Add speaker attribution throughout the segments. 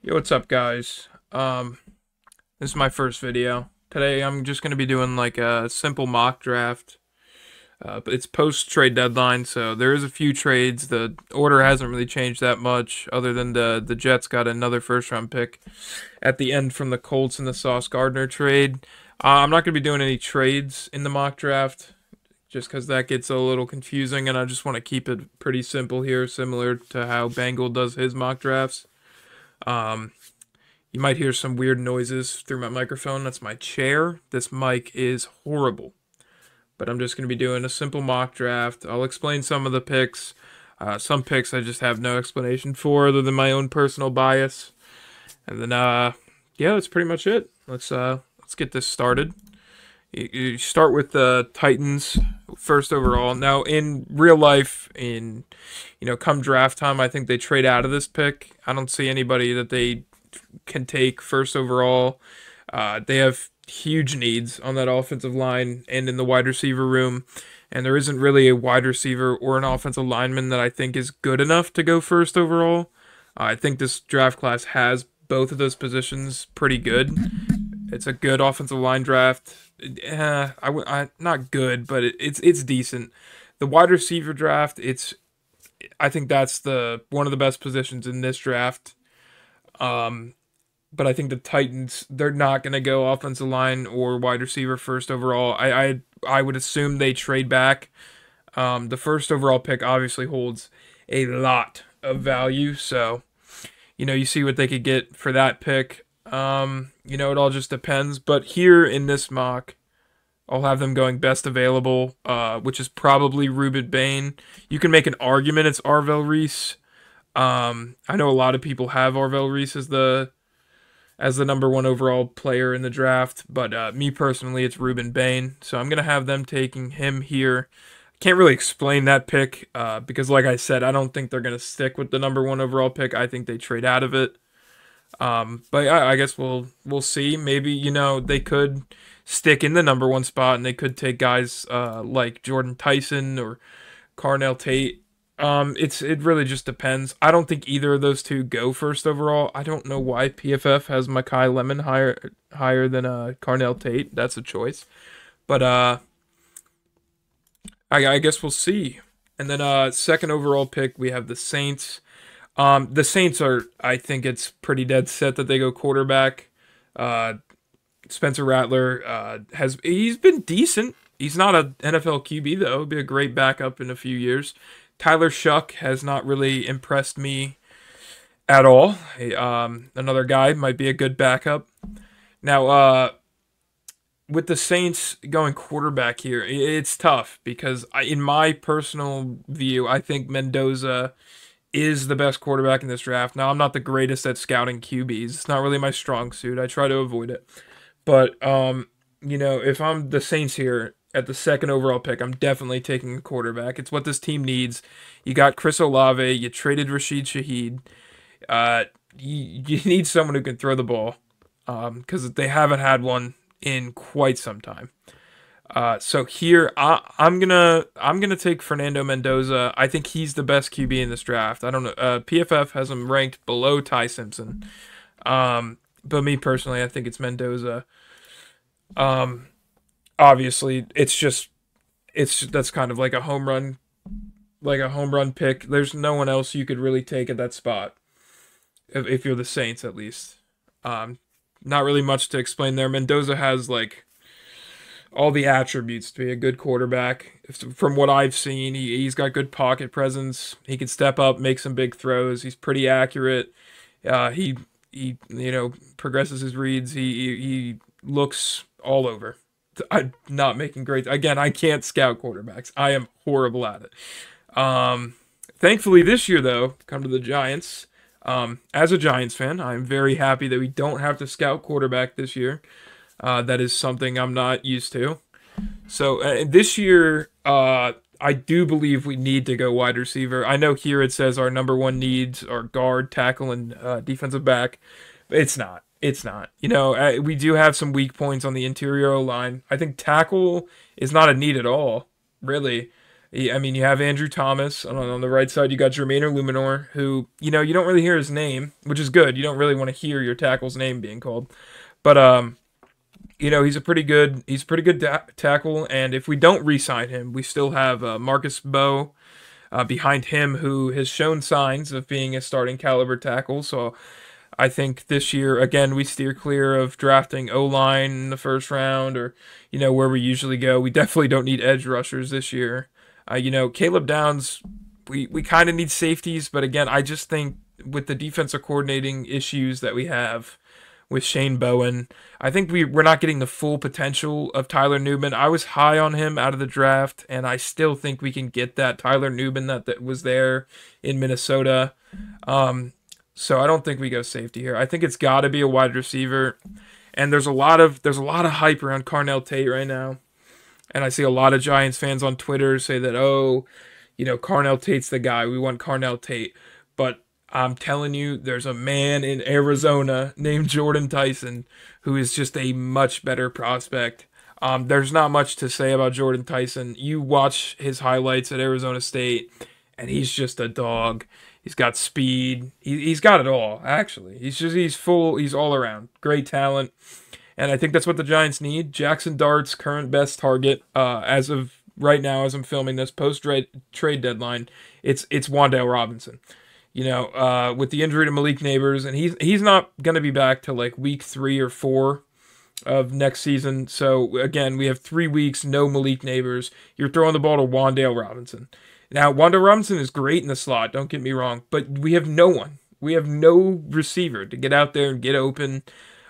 Speaker 1: Yo, what's up, guys? This is my first video. Today, I'm just gonna be doing like a simple mock draft. But it's post trade deadline, so there is a few trades. The order hasn't really changed that much, other than the Jets got another first round pick at the end from the Colts in the Sauce Gardner trade. I'm not gonna be doing any trades in the mock draft, just because that gets a little confusing, and I just want to keep it pretty simple here, similar to how Bengal does his mock drafts. Um, You might hear some weird noises through my microphone. That's my chair. This mic is horrible. But I'm just going to be doing a simple mock draft. I'll explain some of the picks. Some picks I just have no explanation for other than my own personal bias. And then, yeah, that's pretty much it. Let's get this started. You start with the Titans first overall. Now, in real life, come draft time, I think they trade out of this pick. I don't see anybody that they can take first overall. They have huge needs on that offensive line and in the wide receiver room, and there isn't really a wide receiver or an offensive lineman that I think is good enough to go first overall. I think this draft class has both of those positions pretty good. It's a good offensive line draft. Not good, but it's decent. The wide receiver draft, I think that's the one of the best positions in this draft. Um, but I think the Titans, they're not going to go offensive line or wide receiver first overall. I would assume they trade back. The first overall pick obviously holds a lot of value, so you see what they could get for that pick. It all just depends. But here in this mock, I'll have them going best available, which is probably Ruben Bain. You can make an argument it's Arvell Reese. I know a lot of people have Arvell Reese as the number one overall player in the draft, but me personally, it's Ruben Bain. So I'm gonna have them taking him here. Can't really explain that pick because, like I said, I don't think they're gonna stick with the number one overall pick. I think they trade out of it. But I guess we'll see. Maybe they could stick in the number one spot and they could take guys like Jordan Tyson or Carnell Tate. It really just depends. I don't think either of those two go first overall. I don't know why PFF has Makai Lemon higher than Carnell Tate. That's a choice, but I guess we'll see. And then second overall pick we have the Saints. The Saints are, I think it's pretty dead set that they go quarterback. Uh, Spencer Rattler he's been decent. He's not an NFL QB though. He'll be a great backup in a few years. Tyler Shuck has not really impressed me at all. Another guy might be a good backup. Now, with the Saints going quarterback here, it's tough because in my personal view, I think Mendoza is the best quarterback in this draft. Now, I'm not the greatest at scouting QBs. It's not really my strong suit. I try to avoid it. But if I'm the Saints here at the second overall pick, I'm definitely taking a quarterback. It's what this team needs. You got Chris Olave. You traded Rashid Shaheed. You need someone who can throw the ball because they haven't had one in quite some time. So here I'm gonna take Fernando Mendoza. I think he's the best QB in this draft. I don't know. PFF has him ranked below Ty Simpson. But me personally, I think it's Mendoza. Um, Obviously, that's kind of like a home run pick. There's no one else you could really take at that spot if you're the Saints, at least. Not really much to explain there. Mendoza has like all the attributes to be a good quarterback. From what I've seen, he's got good pocket presence. He can step up, make some big throws. He's pretty accurate. He progresses his reads. He looks all over. I'm not making great. Again, I can't scout quarterbacks. I am horrible at it. Thankfully, this year though, come to the Giants. As a Giants fan, I'm very happy that we don't have to scout quarterback this year. That is something I'm not used to. So this year, I do believe we need to go wide receiver. I know here it says our number one needs are guard, tackle, and defensive back. It's not. It's not. We do have some weak points on the interior line. I think tackle is not a need at all, really. I mean, you have Andrew Thomas on the right side. You got Jermaine Luminor, who you don't really hear his name, which is good. You don't really want to hear your tackle's name being called, but he's a pretty good tackle. And if we don't re-sign him, we still have Marcus Bowe behind him, who has shown signs of being a starting caliber tackle. So I think this year, again, we steer clear of drafting O-line in the first round or, where we usually go. We definitely don't need edge rushers this year. Caleb Downs, we kind of need safeties, but again, I just think with the defensive coordinating issues that we have with Shane Bowen, I think we're not getting the full potential of Tyler Nubin. I was high on him out of the draft, and I still think we can get that Tyler Nubin that was there in Minnesota. So I don't think we go safety here. I think it's got to be a wide receiver, and there's a lot of hype around Carnell Tate right now, and I see a lot of Giants fans on Twitter say that Carnell Tate's the guy. We want Carnell Tate, but I'm telling you, there's a man in Arizona named Jordan Tyson who is just a much better prospect. There's not much to say about Jordan Tyson. You watch his highlights at Arizona State, and he's just a dog. He's got speed. He's got it all, actually. He's all around. Great talent. And I think that's what the Giants need. Jackson Dart's current best target, as of right now, as I'm filming this, post-trade deadline, it's Wan'Dale Robinson. With the injury to Malik Neighbors, and he's not going to be back till like week 3 or 4 of next season. So again, we have 3 weeks, no Malik Neighbors. You're throwing the ball to Wan'Dale Robinson. Now, Wan'Dale Robinson is great in the slot, don't get me wrong, but we have no one. We have no receiver to get out there and get open.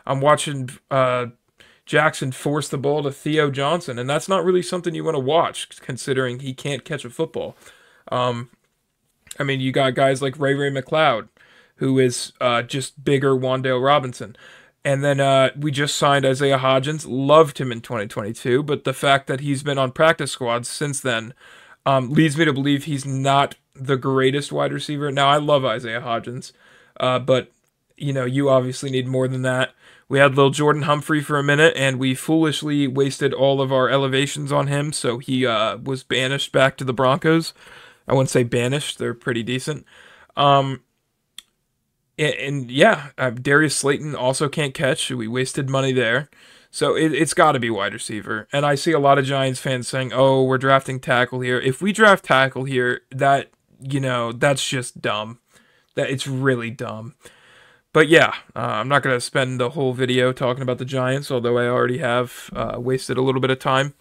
Speaker 1: I'm watching Jackson force the ball to Theo Johnson, and that's not really something you want to watch, considering he can't catch a football. I mean, you got guys like Ray McLeod, who is just bigger Wan'Dale Robinson. And then we just signed Isaiah Hodgins. Loved him in 2022, but the fact that he's been on practice squads since then leads me to believe he's not the greatest wide receiver. Now, I love Isaiah Hodgins, but, you obviously need more than that. We had little Jordan Humphrey for a minute, and we foolishly wasted all of our elevations on him, so he was banished back to the Broncos. I wouldn't say banished. They're pretty decent. Darius Slayton also can't catch. We wasted money there. So it's got to be wide receiver. And I see a lot of Giants fans saying, oh, we're drafting tackle here. If we draft tackle here, that's just dumb. That it's really dumb. But yeah, I'm not going to spend the whole video talking about the Giants, although I already have wasted a little bit of time.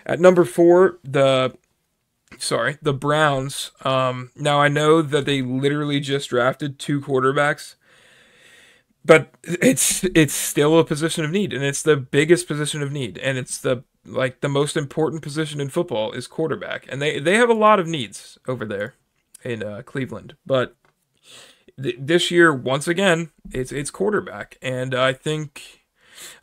Speaker 1: At number 4, the Browns. Now, I know that they literally just drafted 2 quarterbacks, but it's still a position of need, and it's the biggest position of need, and it's the most important position in football is quarterback, and they have a lot of needs over there in Cleveland, but this year, once again, it's quarterback, and I think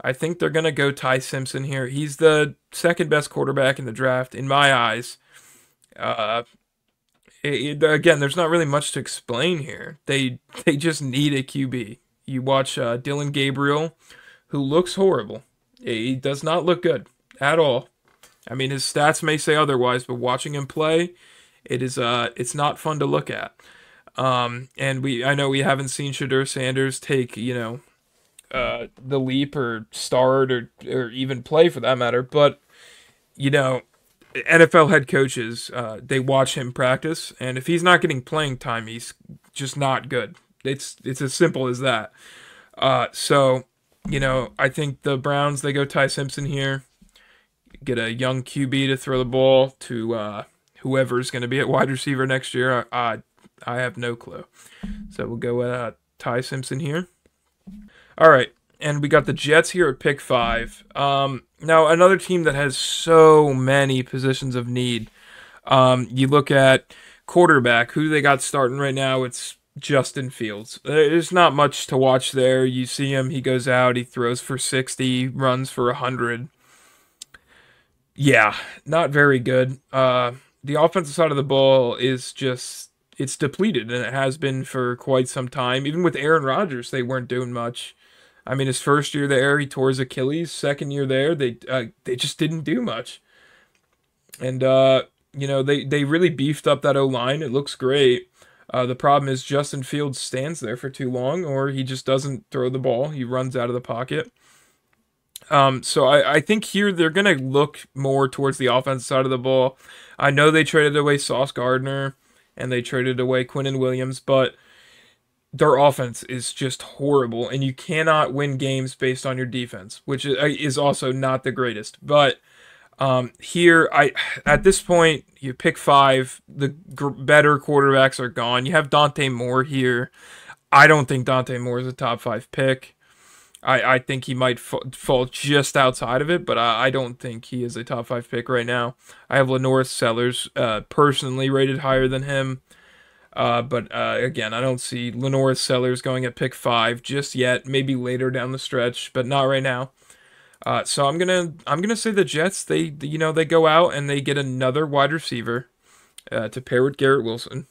Speaker 1: they're gonna go Ty Simpson here. He's the second best quarterback in the draft in my eyes. Again, there's not really much to explain here. They just need a QB. You watch Dylan Gabriel, who looks horrible. He does not look good at all. I mean, his stats may say otherwise, but watching him play, it's not fun to look at. And I know we haven't seen Shedeur Sanders take the leap or start or even play for that matter, but NFL head coaches, they watch him practice, and if he's not getting playing time, he's just not good. It's as simple as that. So I think the Browns, they go Ty Simpson here, get a young QB to throw the ball to whoever's going to be at wide receiver next year. I have no clue. So we'll go with Ty Simpson here. All right. And we got the Jets here at pick 5. Now, another team that has so many positions of need. You look at quarterback, who they got starting right now, it's Justin Fields. There's not much to watch there. You see him, he goes out, he throws for 60, runs for 100. Yeah, not very good. The offensive side of the ball is just, it's depleted, and it has been for quite some time. Even with Aaron Rodgers, they weren't doing much. I mean, his first year there, he tore his Achilles. Second year there, they just didn't do much. And they really beefed up that O-line. It looks great. The problem is Justin Fields stands there for too long, or he just doesn't throw the ball. He runs out of the pocket. So I think here they're going to look more towards the offensive side of the ball. I know they traded away Sauce Gardner and they traded away Quinnen Williams, but their offense is just horrible, and you cannot win games based on your defense, which is also not the greatest. But here, at this point, you pick 5. The better quarterbacks are gone. You have Dante Moore here. I don't think Dante Moore is a top 5 pick. I think he might fall just outside of it, but I don't think he is a top 5 pick right now. I have LaNorris Sellers personally rated higher than him. But again, I don't see LaNorris Sellers going at pick 5 just yet. Maybe later down the stretch, but not right now. So I'm gonna say the Jets. They go out and they get another wide receiver to pair with Garrett Wilson.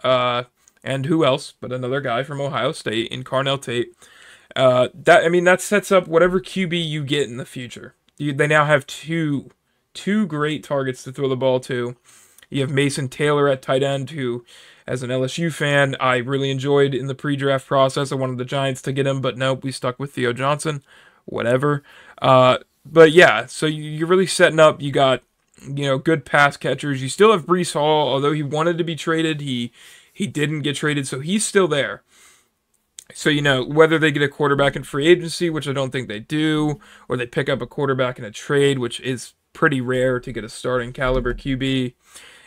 Speaker 1: And who else but another guy from Ohio State in Carnell Tate. That sets up whatever QB you get in the future. They now have two great targets to throw the ball to. You have Mason Taylor at tight end, who, as an LSU fan, I really enjoyed in the pre-draft process. I wanted the Giants to get him, but nope, we stuck with Theo Johnson. Whatever. But yeah, so you're really setting up. You got, good pass catchers. You still have Breece Hall, although he wanted to be traded. He didn't get traded, so he's still there. So, whether they get a quarterback in free agency, which I don't think they do, or they pick up a quarterback in a trade, which is pretty rare to get a starting caliber QB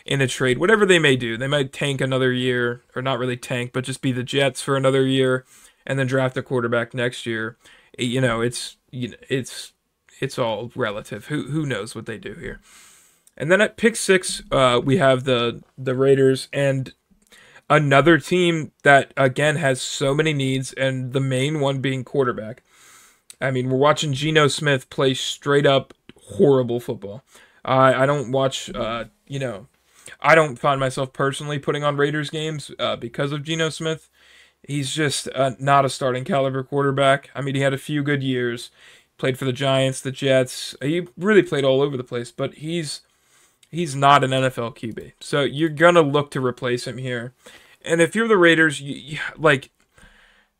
Speaker 1: in a trade, whatever they may do. They might tank another year, or not really tank, but just be the Jets for another year, and then draft a quarterback next year. It's all relative. Who knows what they do here? And then at pick 6, we have the Raiders, and another team that, again, has so many needs, and the main one being quarterback. I mean, we're watching Geno Smith play straight up horrible football. I don't watch, I don't find myself personally putting on Raiders games because of Geno Smith. He's just not a starting caliber quarterback. I mean, he had a few good years. Played for the Giants, the Jets. He really played all over the place, but he's not an NFL QB. So you're going to look to replace him here. And if you're the Raiders,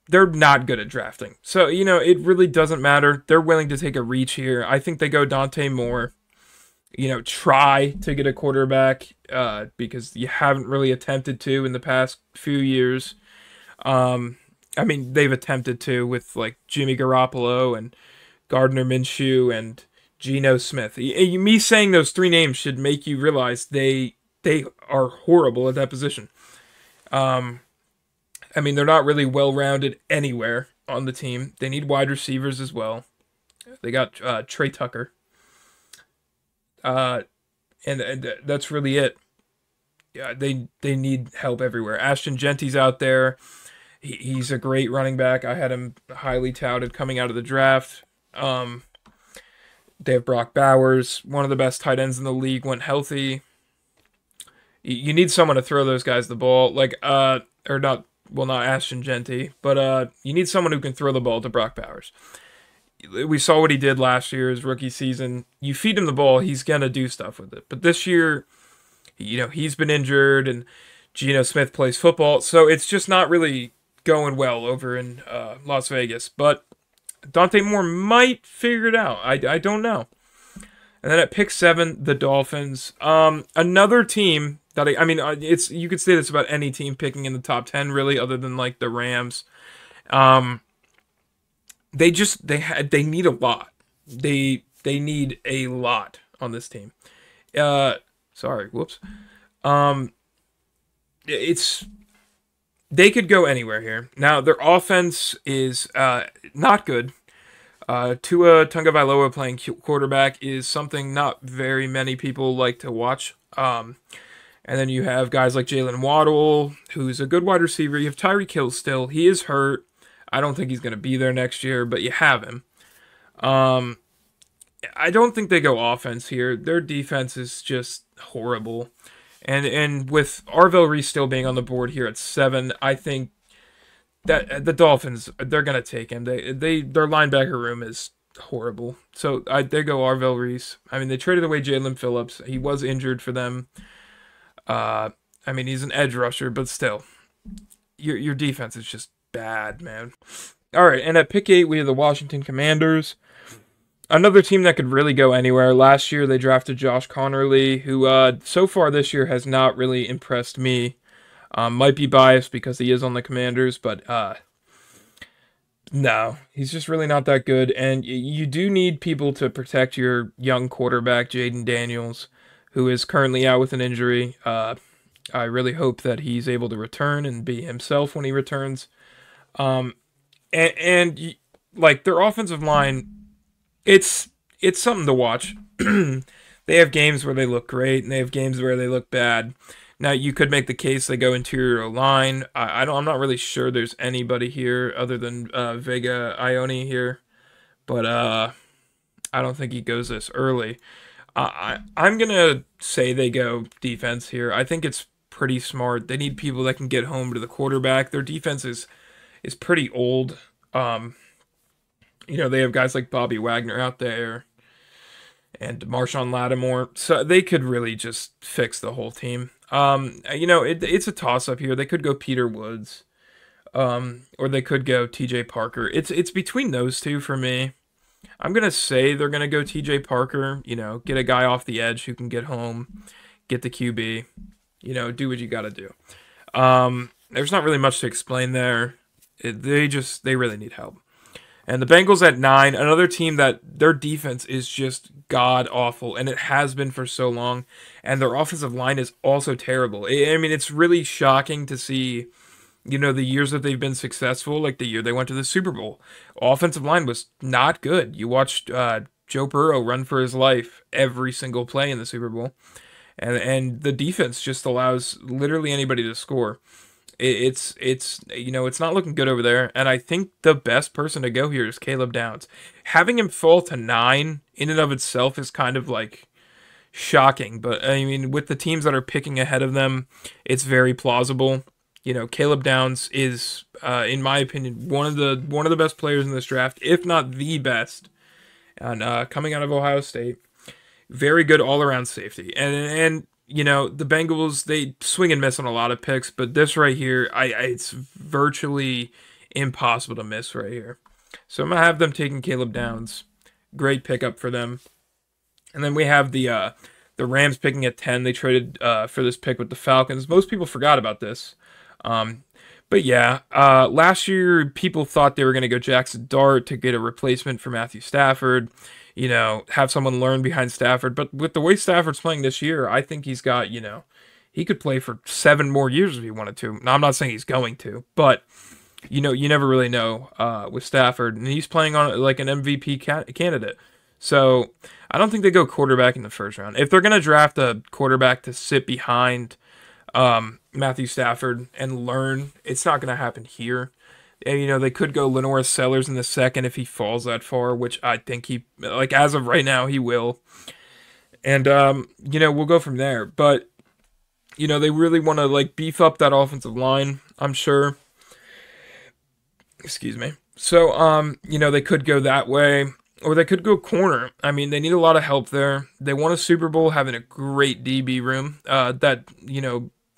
Speaker 1: they're not good at drafting. So, it really doesn't matter. They're willing to take a reach here. I think they go Dante Moore. Try to get a quarterback because you haven't really attempted to in the past few years. They've attempted to with Jimmy Garoppolo and Gardner Minshew and Geno Smith. Me saying those 3 names should make you realize they are horrible at that position. They're not really well-rounded anywhere on the team. They need wide receivers as well. They got Trey Tucker. And that's really it. Yeah, they need help everywhere. Ashton Genty's out there. He's a great running back. I had him highly touted coming out of the draft. They have Brock Bowers, one of the best tight ends in the league, went healthy. You need someone to throw those guys the ball, not Ashton Genty, but you need someone who can throw the ball to Brock Bowers. We saw what he did last year, his rookie season. You feed him the ball, he's going to do stuff with it. But this year, he's been injured, and Geno Smith plays football, so it's just not really going well over in Las Vegas. But Dante Moore might figure it out. I don't know. And then at pick 7, the Dolphins. Another team that it's you could say this about any team picking in the top 10, really, other than the Rams. They need a lot. They need a lot on this team. Whoops. They could go anywhere here. Now, their offense is not good. Tua Tagovailoa playing quarterback is something not very many people like to watch. And then you have guys like Jalen Waddle, who's a good wide receiver. You have Tyreek Hill still. He is hurt. I don't think he's going to be there next year, but you have him. I don't think they go offense here. Their defense is just horrible. And with Arvell Reese still being on the board here at 7, I think that the Dolphins, they're going to take him. Their linebacker room is horrible. So there go Arvell Reese. I mean, they traded away Jalen Phillips. He was injured for them. I mean, he's an edge rusher, but still, your defense is just bad, man. All right, and at pick 8, we have the Washington Commanders. Another team that could really go anywhere. Last year, they drafted Josh Conerly, who so far this year has not really impressed me. Might be biased because he is on the Commanders, but no, he's just really not that good. And you do need people to protect your young quarterback, Jaden Daniels, who is currently out with an injury. I really hope that he's able to return and be himself when he returns. And like their offensive line, it's something to watch. They have games where they look great, and they have games where they look bad. Now, you could make the case they go interior line. I'm not really sure there's anybody here other than Vega Ione here, but I don't think he goes this early. I'm gonna say they go defense here. I think it's pretty smart. They need people that can get home to the quarterback. Their defense is pretty old. They have guys like Bobby Wagner out there and Marshawn Lattimore, so they could really just fix the whole team. It's a toss-up here. They could go Peter Woods, or they could go TJ Parker. It's between those two for me. I'm going to say they're going to go TJ Parker, get a guy off the edge who can get home, get the QB, do what you got to do. There's not really much to explain there. They really need help. And the Bengals at 9, another team that their defense is just god-awful, and it has been for so long, and their offensive line is also terrible. I mean, it's really shocking to see, the years that they've been successful, like the year they went to the Super Bowl. Offensive line was not good. You watched Joe Burrow run for his life every single play in the Super Bowl, and the defense just allows literally anybody to score. It's not looking good over there, and I think the best person to go here is Caleb Downs. Having him fall to 9 in and of itself is kind of like shocking, but I mean, with the teams that are picking ahead of them, it's very plausible. Caleb Downs is, in my opinion, one of the best players in this draft, if not the best, and coming out of Ohio State. Very good all-around safety, and the Bengals, they swing and miss on a lot of picks, but this right here, it's virtually impossible to miss right here. So I'm going to have them taking Caleb Downs. Great pickup for them. And then we have the Rams picking at 10. They traded for this pick with the Falcons. Most people forgot about this. But yeah, last year people thought they were going to go Jackson Dart to get a replacement for Matthew Stafford. Have someone learn behind Stafford. But with the way Stafford's playing this year, I think he's got, he could play for 7 more years if he wanted to. Now, I'm not saying he's going to, but, you never really know with Stafford. And he's playing on like an MVP candidate. So I don't think they go quarterback in the first round. If they're going to draft a quarterback to sit behind Matthew Stafford and learn, it's not going to happen here. And, they could go LaNorris Sellers in the second if he falls that far, which I think as of right now, he will. And, we'll go from there. But, they really want to, beef up that offensive line, I'm sure. Excuse me. So, they could go that way, or they could go corner. I mean, they need a lot of help there. They won a Super Bowl having a great DB room that,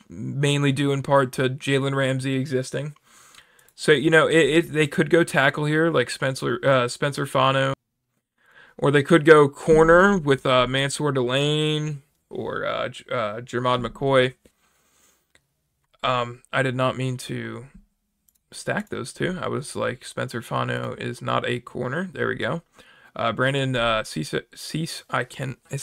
Speaker 1: mainly due in part to Jalen Ramsey existing. So, they could go tackle here, like Spencer Fano. Or they could go corner with Mansour Delane or Jermod McCoy. I did not mean to stack those two. I was like, Spencer Fano is not a corner. There we go. Brandon Cease, is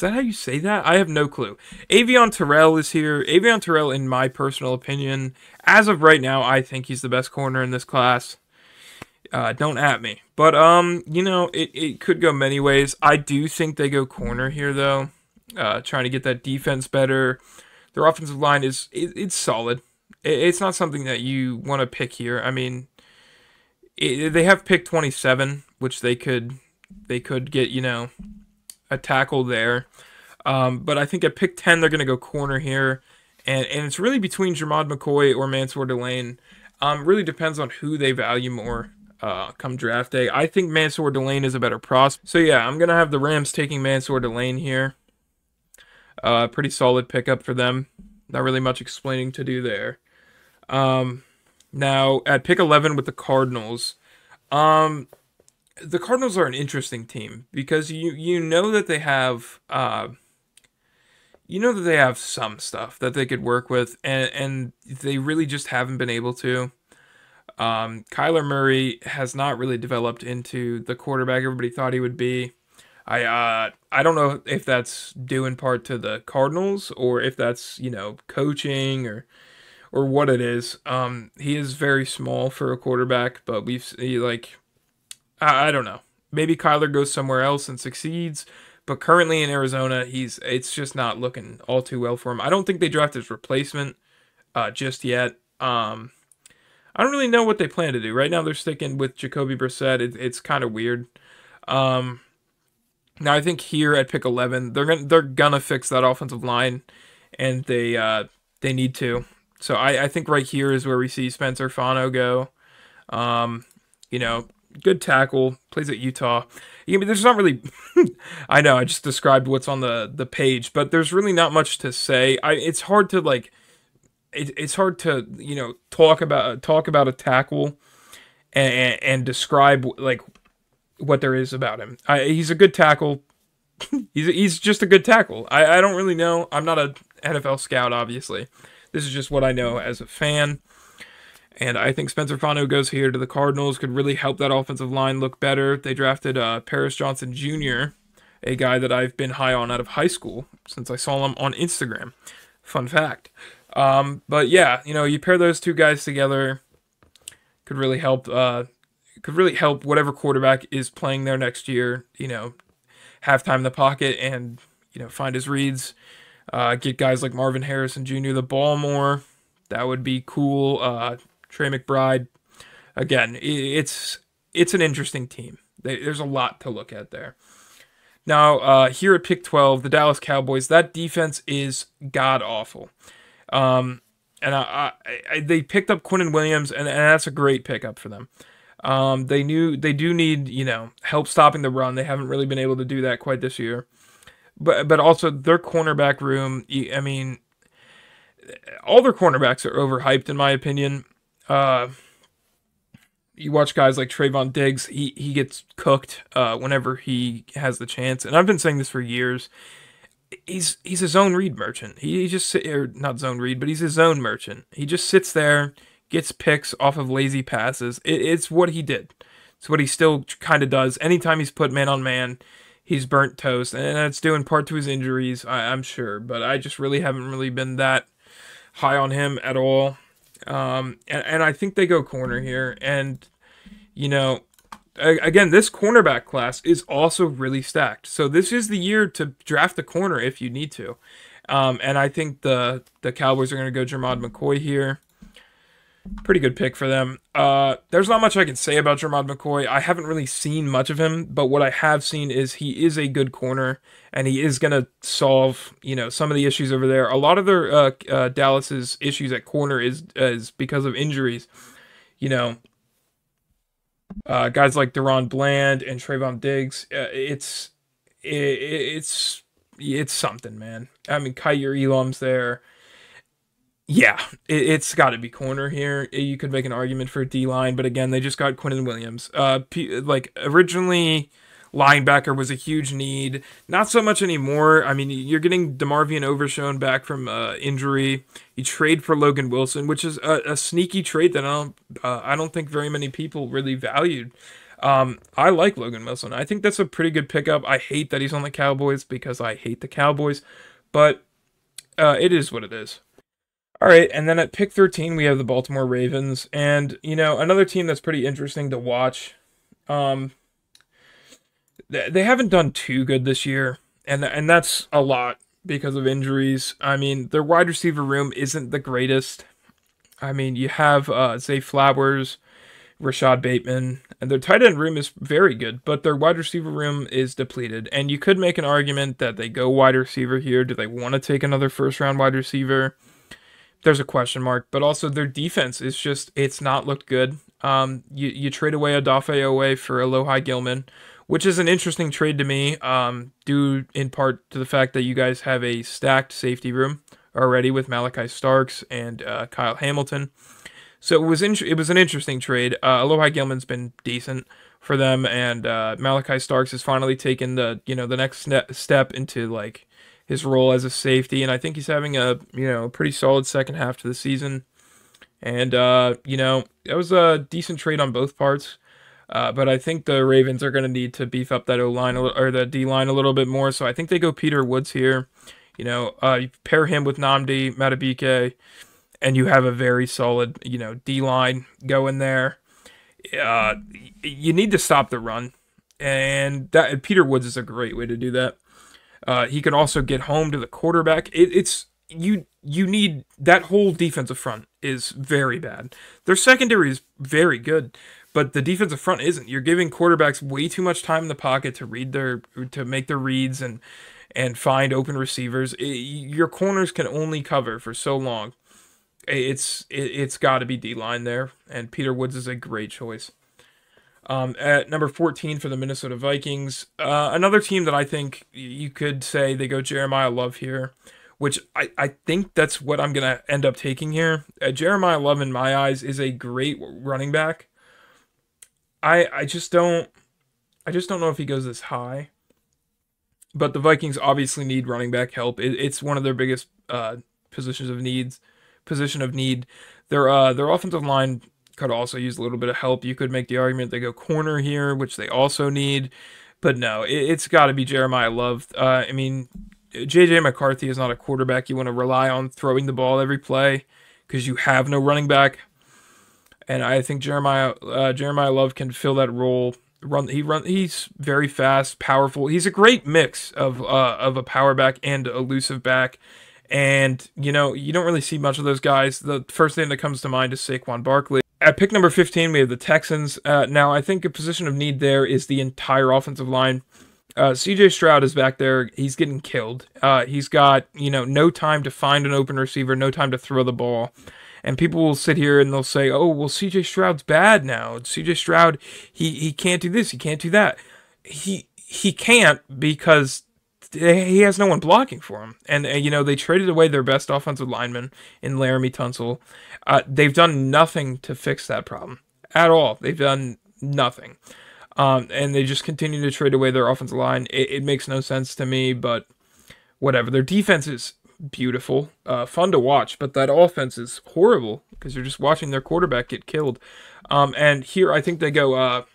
Speaker 1: that how you say that? I have no clue. Avion Terrell is here. Avion Terrell, in my personal opinion, as of right now, I think he's the best corner in this class. Don't at me. But, it could go many ways. I do think they go corner here, though. Trying to get that defense better. Their offensive line it's solid. It's not something that you want to pick here. I mean, they have pick 27, which they could get, a tackle there. But I think at pick 10, they're going to go corner here. And it's really between Jermod McCoy or Mansour Delane. Really depends on who they value more. come draft day. I think Mansour Delane is a better prospect. So yeah, I'm gonna have the Rams taking Mansour Delane here. Pretty solid pickup for them. Not really much explaining to do there. Now at pick 11 with the Cardinals. The Cardinals are an interesting team because you know that they have some stuff that they could work with, and they really just haven't been able to. Kyler Murray has not really developed into the quarterback everybody thought he would be. I don't know if that's due in part to the Cardinals or if that's, coaching or what it is. He is very small for a quarterback, but I don't know. Maybe Kyler goes somewhere else and succeeds, but currently in Arizona, it's just not looking all too well for him. I don't think they draft his replacement just yet. I don't really know what they plan to do. Right now, they're sticking with Jacoby Brissett. It's kind of weird. Now I think here at pick 11, they're gonna fix that offensive line, and they need to. So I think right here is where we see Spencer Fano go. Good tackle, plays at Utah. There's not really. I know I just described what's on the page, but there's really not much to say. It's hard to It's hard to talk about a tackle and describe what there is about him. He's a good tackle. he's just a good tackle. I don't really know. I'm not an NFL scout, obviously. This is just what I know as a fan. And I think Spencer Fano goes here to the Cardinals, could really help that offensive line look better. They drafted Paris Johnson Jr., a guy that I've been high on out of high school since I saw him on Instagram. Fun fact. But yeah, you pair those two guys together, could really help whatever quarterback is playing there next year, have time in the pocket and, find his reads, get guys like Marvin Harrison Jr. the ball more. That would be cool. Trey McBride. Again, it's an interesting team. There's a lot to look at there. Now, here at pick 12, the Dallas Cowboys, that defense is god-awful. And they picked up Quinnen Williams, and that's a great pickup for them. They do need, help stopping the run. They haven't really been able to do that quite this year. But also their cornerback room, all their cornerbacks are overhyped in my opinion. You watch guys like Trayvon Diggs, he gets cooked whenever he has the chance. And I've been saying this for years. He's a zone read merchant. He just not zone read, but he's a zone merchant. He just sits there, gets picks off of lazy passes. It's what he did. It's what he still kind of does. Anytime he's put man on man, he's burnt toast, and that's due in part to his injuries, I'm sure. But I just really haven't really been that high on him at all. And I think they go corner here, and again, this cornerback class is also really stacked. So this is the year to draft a corner if you need to. And I think the Cowboys are going to go Jermod McCoy here. Pretty good pick for them. There's not much I can say about Jermod McCoy. I haven't really seen much of him, but what I have seen is he is a good corner, and he is going to solve, some of the issues over there. A lot of their Dallas's issues at corner is because of injuries. Guys like Deron Bland and Trayvon Diggs, it's something, man. I mean, Kaiir Elam's there. Yeah, it's got to be corner here. You could make an argument for D-line, but again, they just got Quinnen Williams. Originally, linebacker was a huge need. Not so much anymore. I mean, you're getting DeMarvion Overshown back from injury. You trade for Logan Wilson, which is a sneaky trade that I don't think very many people really valued. I like Logan Wilson. I think that's a pretty good pickup. I hate that he's on the Cowboys because I hate the Cowboys, but it is what it is. All right, and then at pick 13, we have the Baltimore Ravens, and, another team that's pretty interesting to watch. They haven't done too good this year, and that's a lot because of injuries. I mean, their wide receiver room isn't the greatest. I mean, you have Zay Flowers, Rashad Bateman, and their tight end room is very good, but their wide receiver room is depleted, and you could make an argument that they go wide receiver here. Do they want to take another first-round wide receiver? There's a question mark, but also their defense is it's not looked good. You trade away Odafe Owe for Alohi Gilman, which is an interesting trade to me, due in part to the fact that you guys have a stacked safety room already with Malachi Starks and Kyle Hamilton. So it was an interesting trade. Alohi Gilman's been decent for them, and Malachi Starks has finally taken the next step into like his role as a safety, and I think he's having a pretty solid second half to the season. And it was a decent trade on both parts. But I think the Ravens are going to need to beef up that O line or the D line a little bit more. So I think they go Peter Woods here. You pair him with Nnamdi Madubuike, and you have a very solid, D line going there. You need to stop the run, and that Peter Woods is a great way to do that. He can also get home to the quarterback. You need that whole defensive front is very bad. Their secondary is very good, but the defensive front isn't. You're giving quarterbacks way too much time in the pocket to make their reads and find open receivers. Your corners can only cover for so long. It's got to be D-line there, and Peter Woods is a great choice. At number 14 for the Minnesota Vikings, another team that I think you could say they go Jeremiah Love here, which I think that's what I'm going to end up taking here. Jeremiah Love, in my eyes, is a great running back. I just don't know if he goes this high. But the Vikings obviously need running back help. It's one of their biggest position of need. Their offensive line could also use a little bit of help. You could make the argument they go corner here, which they also need. But no, it's got to be Jeremiah Love. J.J. McCarthy is not a quarterback you want to rely on throwing the ball every play because you have no running back. And I think Jeremiah Love can fill that role. He's very fast, powerful. He's a great mix of a power back and elusive back. And, you don't really see much of those guys. The first name that comes to mind is Saquon Barkley. At pick number 15, we have the Texans. Now, I think a position of need there is the entire offensive line. CJ Stroud is back there. He's getting killed. He's got, no time to find an open receiver, no time to throw the ball. And people will sit here and they'll say, oh, well, CJ Stroud's bad now. CJ Stroud, he can't do this, he can't do that. He can't because he has no one blocking for him. And, they traded away their best offensive lineman in Laramie Tunsil. They've done nothing to fix that problem at all. They've done nothing. And they just continue to trade away their offensive line. It makes no sense to me, but whatever. Their defense is beautiful, fun to watch, but that offense is horrible because you're just watching their quarterback get killed. And here I think they go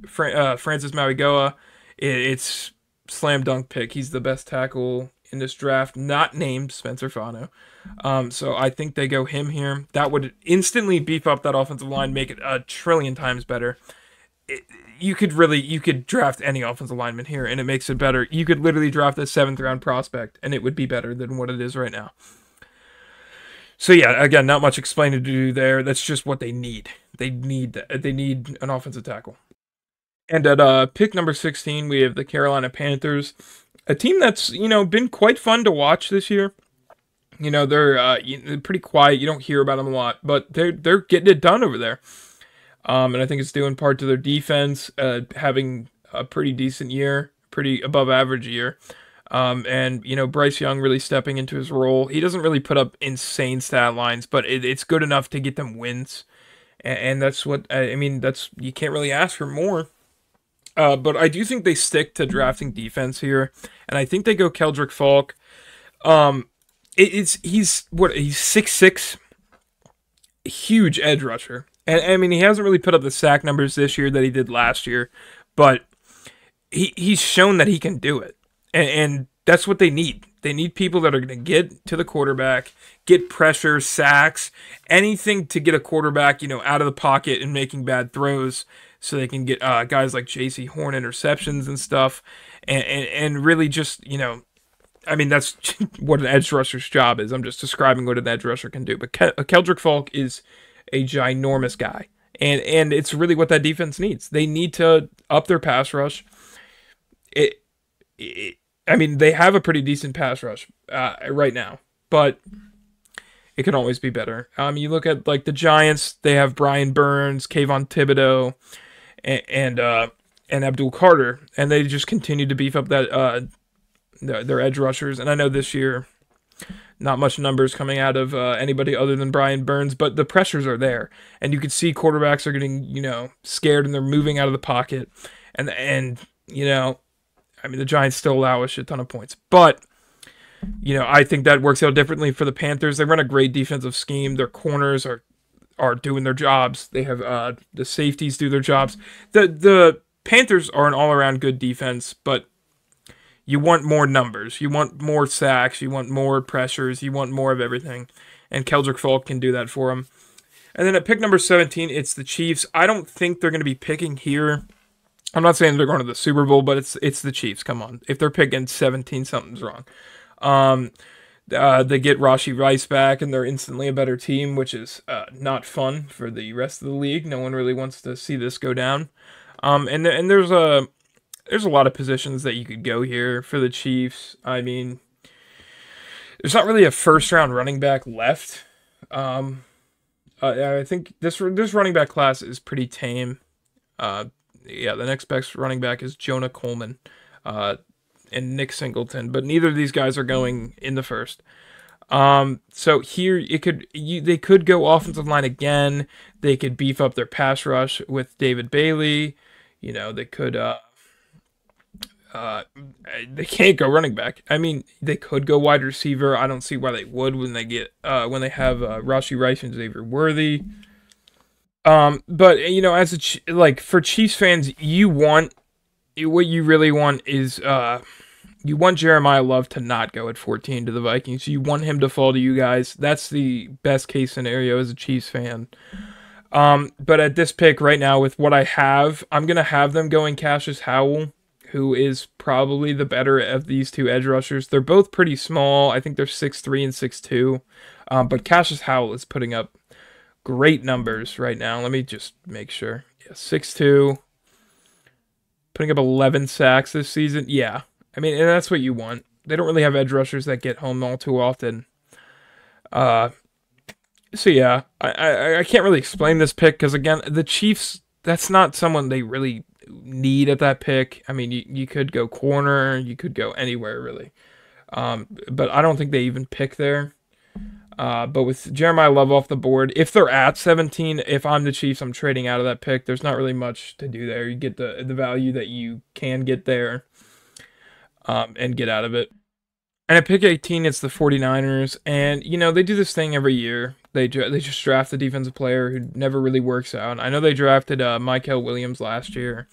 Speaker 1: Francis Mauigoa. It's slam dunk pick. He's the best tackle in this draft, not named Spencer Fano. So I think they go him here. That would instantly beef up that offensive line, make it a trillion times better. You could draft any offensive lineman here, and it makes it better. You could literally draft a 7th round prospect, and it would be better than what it is right now. So yeah, again, not much explaining to do there. That's just what they need. They need an offensive tackle. And at pick number 16, we have the Carolina Panthers, a team that's been quite fun to watch this year. They're pretty quiet. You don't hear about them a lot, but they're getting it done over there. And I think it's due in part to their defense having a pretty decent year, pretty above average year. And Bryce Young really stepping into his role. He doesn't really put up insane stat lines, but it's good enough to get them wins. And that's what, you can't really ask for more. But I do think they stick to drafting defense here. And I think they go Keldrick Falk. He's 6'6", huge edge rusher. And he hasn't really put up the sack numbers this year that he did last year, but he's shown that he can do it. And that's what they need. They need people that are going to get to the quarterback, get pressure, sacks, anything to get a quarterback, out of the pocket and making bad throws so they can get guys like J.C. Horn interceptions and stuff. And really just, that's what an edge rusher's job is. I'm just describing what an edge rusher can do. But Keldrick Falk is a ginormous guy, and it's really what that defense needs. They need to up their pass rush. They have a pretty decent pass rush right now, but it could always be better. You look at like the Giants; they have Brian Burns, Kayvon Thibodeau, and Abdul Carter, and they just continue to beef up that their edge rushers. And I know this year, not much numbers coming out of anybody other than Brian Burns, but the pressures are there, and you could see quarterbacks are getting scared and they're moving out of the pocket, and I mean the Giants still allow a shit ton of points, but I think that works out differently for the Panthers. They run a great defensive scheme. Their corners are doing their jobs. They have the safeties do their jobs. The Panthers are an all-around good defense, but you want more numbers. You want more sacks. You want more pressures. You want more of everything. And Keldrick Falk can do that for them. And then at pick number 17, it's the Chiefs. I don't think they're going to be picking here. I'm not saying they're going to the Super Bowl, but it's the Chiefs. Come on. If they're picking 17, something's wrong. They get Rashee Rice back, and they're instantly a better team, which is not fun for the rest of the league. No one really wants to see this go down. And there's a lot of positions that you could go here for the Chiefs. I mean, there's not really a first-round running back left. I think this running back class is pretty tame. The next best running back is Jonah Coleman and Nick Singleton, but neither of these guys are going in the first. So here they could go offensive line again. They could beef up their pass rush with David Bailey. They could. They can't go running back. I mean, they could go wide receiver. I don't see why they would when they have Rashee Rice and Xavier Worthy. But as for Chiefs fans, what you really want is you want Jeremiah Love to not go at 14 to the Vikings. You want him to fall to you guys. That's the best case scenario as a Chiefs fan. But at this pick right now, with what I have, I'm gonna have them going Cassius Howell, who is probably the better of these two edge rushers. They're both pretty small. I think they're 6'3" and 6'2". But Cassius Howell is putting up great numbers right now. Let me just make sure. Yeah, 6'2", putting up 11 sacks this season. Yeah, I mean, and that's what you want. They don't really have edge rushers that get home all too often. So yeah, I can't really explain this pick because, again, the Chiefs, that's not someone they really need at that pick. I mean, you could go corner, you could go anywhere really, but I don't think they even pick there. But with Jeremiah Love off the board, if they're at 17, if I'm the Chiefs, I'm trading out of that pick. There's not really much to do there. You get the value that you can get there, and get out of it. And at pick 18, it's the 49ers, and they do this thing every year. They just draft a defensive player who never really works out. I know they drafted Mykel Williams last year,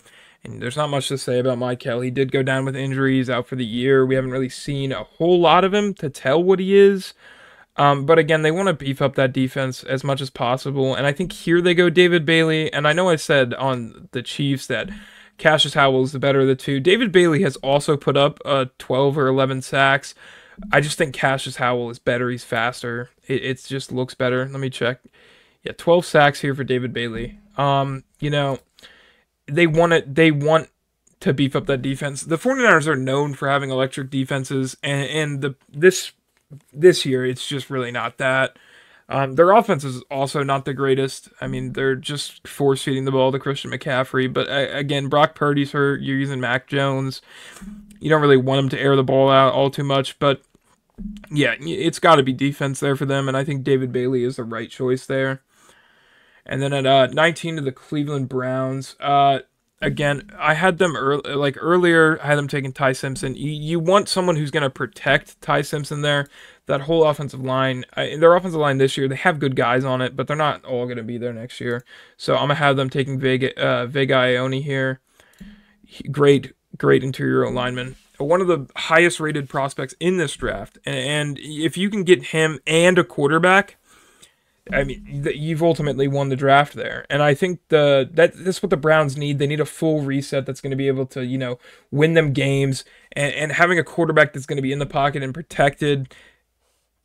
Speaker 1: and there's not much to say about Mykel. He did go down with injuries, out for the year. We haven't really seen a whole lot of him to tell what he is. But again, they want to beef up that defense as much as possible, and I think here they go David Bailey. And I know I said on the Chiefs that Cassius Howell is the better of the two. David Bailey has also put up 12 or 11 sacks. I just think Cassius Howell is better. He's faster. It just looks better. Let me check. Yeah, 12 sacks here for David Bailey. They want to beef up that defense. The 49ers are known for having electric defenses, and this year it's just really not that. Their offense is also not the greatest. I mean, they're just force-feeding the ball to Christian McCaffrey. But again, Brock Purdy's hurt. You're using Mac Jones. You don't really want him to air the ball out all too much. But yeah, it's got to be defense there for them. And I think David Bailey is the right choice there. And then at 19 to the Cleveland Browns. Again, I had them earlier. I had them taking Ty Simpson. You want someone who's going to protect Ty Simpson there. That whole offensive line, their offensive line this year, they have good guys on it, but they're not all going to be there next year. So I'm gonna have them taking Vega Ione here. Great interior lineman. One of the highest rated prospects in this draft, and if you can get him and a quarterback, I mean, you've ultimately won the draft there. And I think that's what the Browns need. They need a full reset that's going to be able to, win them games. And having a quarterback that's going to be in the pocket and protected,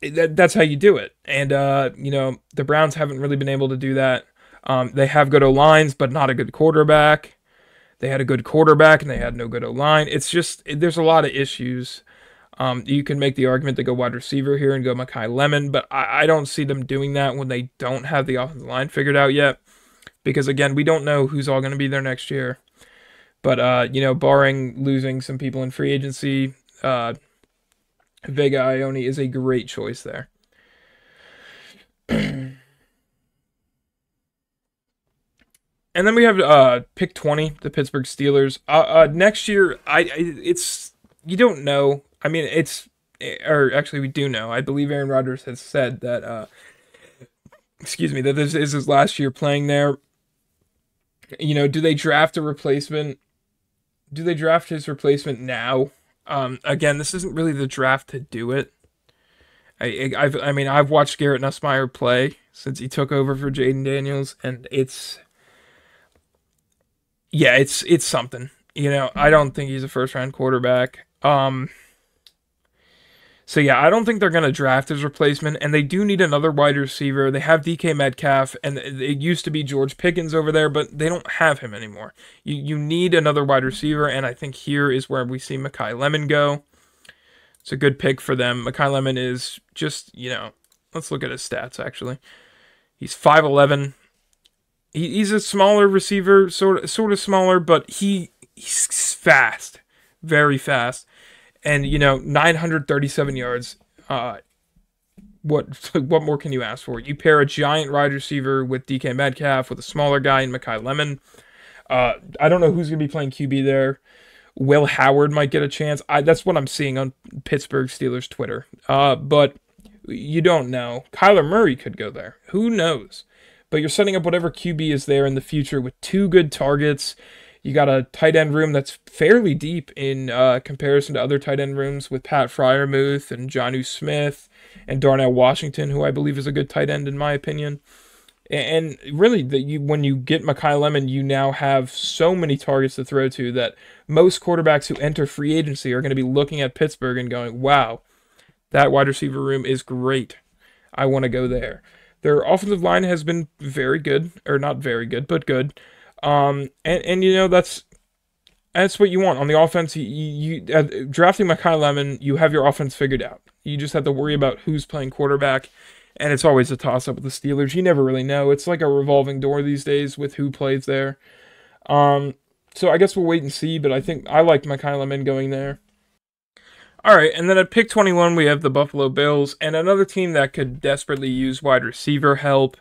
Speaker 1: that's how you do it. And, the Browns haven't really been able to do that. They have good O-lines, but not a good quarterback. They had a good quarterback, and they had no good O-line. It's just, there's a lot of issues. You can make the argument to go wide receiver here and go Makai Lemon, but I don't see them doing that when they don't have the offensive line figured out yet. Because, again, we don't know who's all going to be there next year. But, barring losing some people in free agency, Vega Ione is a great choice there. And then we have pick 20, the Pittsburgh Steelers. Next year, it's you don't know. I mean, or actually, we do know. I believe Aaron Rodgers has said that. Excuse me, that this is his last year playing there. Do they draft a replacement? Do they draft his replacement now? Again, this isn't really the draft to do it. I've watched Garrett Nussmeier play since he took over for Jayden Daniels, and it's something. I don't think he's a first-round quarterback. So yeah, I don't think they're going to draft his replacement, and they do need another wide receiver. They have DK Metcalf, and it used to be George Pickens over there, but they don't have him anymore. You need another wide receiver, and I think here is where we see Makai Lemon go. It's a good pick for them. Makai Lemon is just, let's look at his stats, actually. He's 5'11". He's a smaller receiver, sort of smaller, but he's fast, very fast. And, 937 yards. What more can you ask for? You pair a giant wide receiver with DK Metcalf, with a smaller guy in Makai Lemon. I don't know who's going to be playing QB there. Will Howard might get a chance. That's what I'm seeing on Pittsburgh Steelers Twitter. But you don't know. Kyler Murray could go there. Who knows? But you're setting up whatever QB is there in the future with two good targets. You got a tight end room that's fairly deep in comparison to other tight end rooms with Pat Freiermuth and Jonnu Smith and Darnell Washington, who I believe is a good tight end in my opinion. And really, when you get Makai Lemon, you now have so many targets to throw to that most quarterbacks who enter free agency are going to be looking at Pittsburgh and going, wow, that wide receiver room is great. I want to go there. Their offensive line has been very good, or not very good, but good. And that's what you want on the offense. You drafting Makai Lemon, you have your offense figured out. You just have to worry about who's playing quarterback, and it's always a toss-up with the Steelers. You never really know. It's like a revolving door these days with who plays there. So I guess we'll wait and see, but I think I like Makai Lemon going there. All right, and then at pick 21, we have the Buffalo Bills, and another team that could desperately use wide receiver help.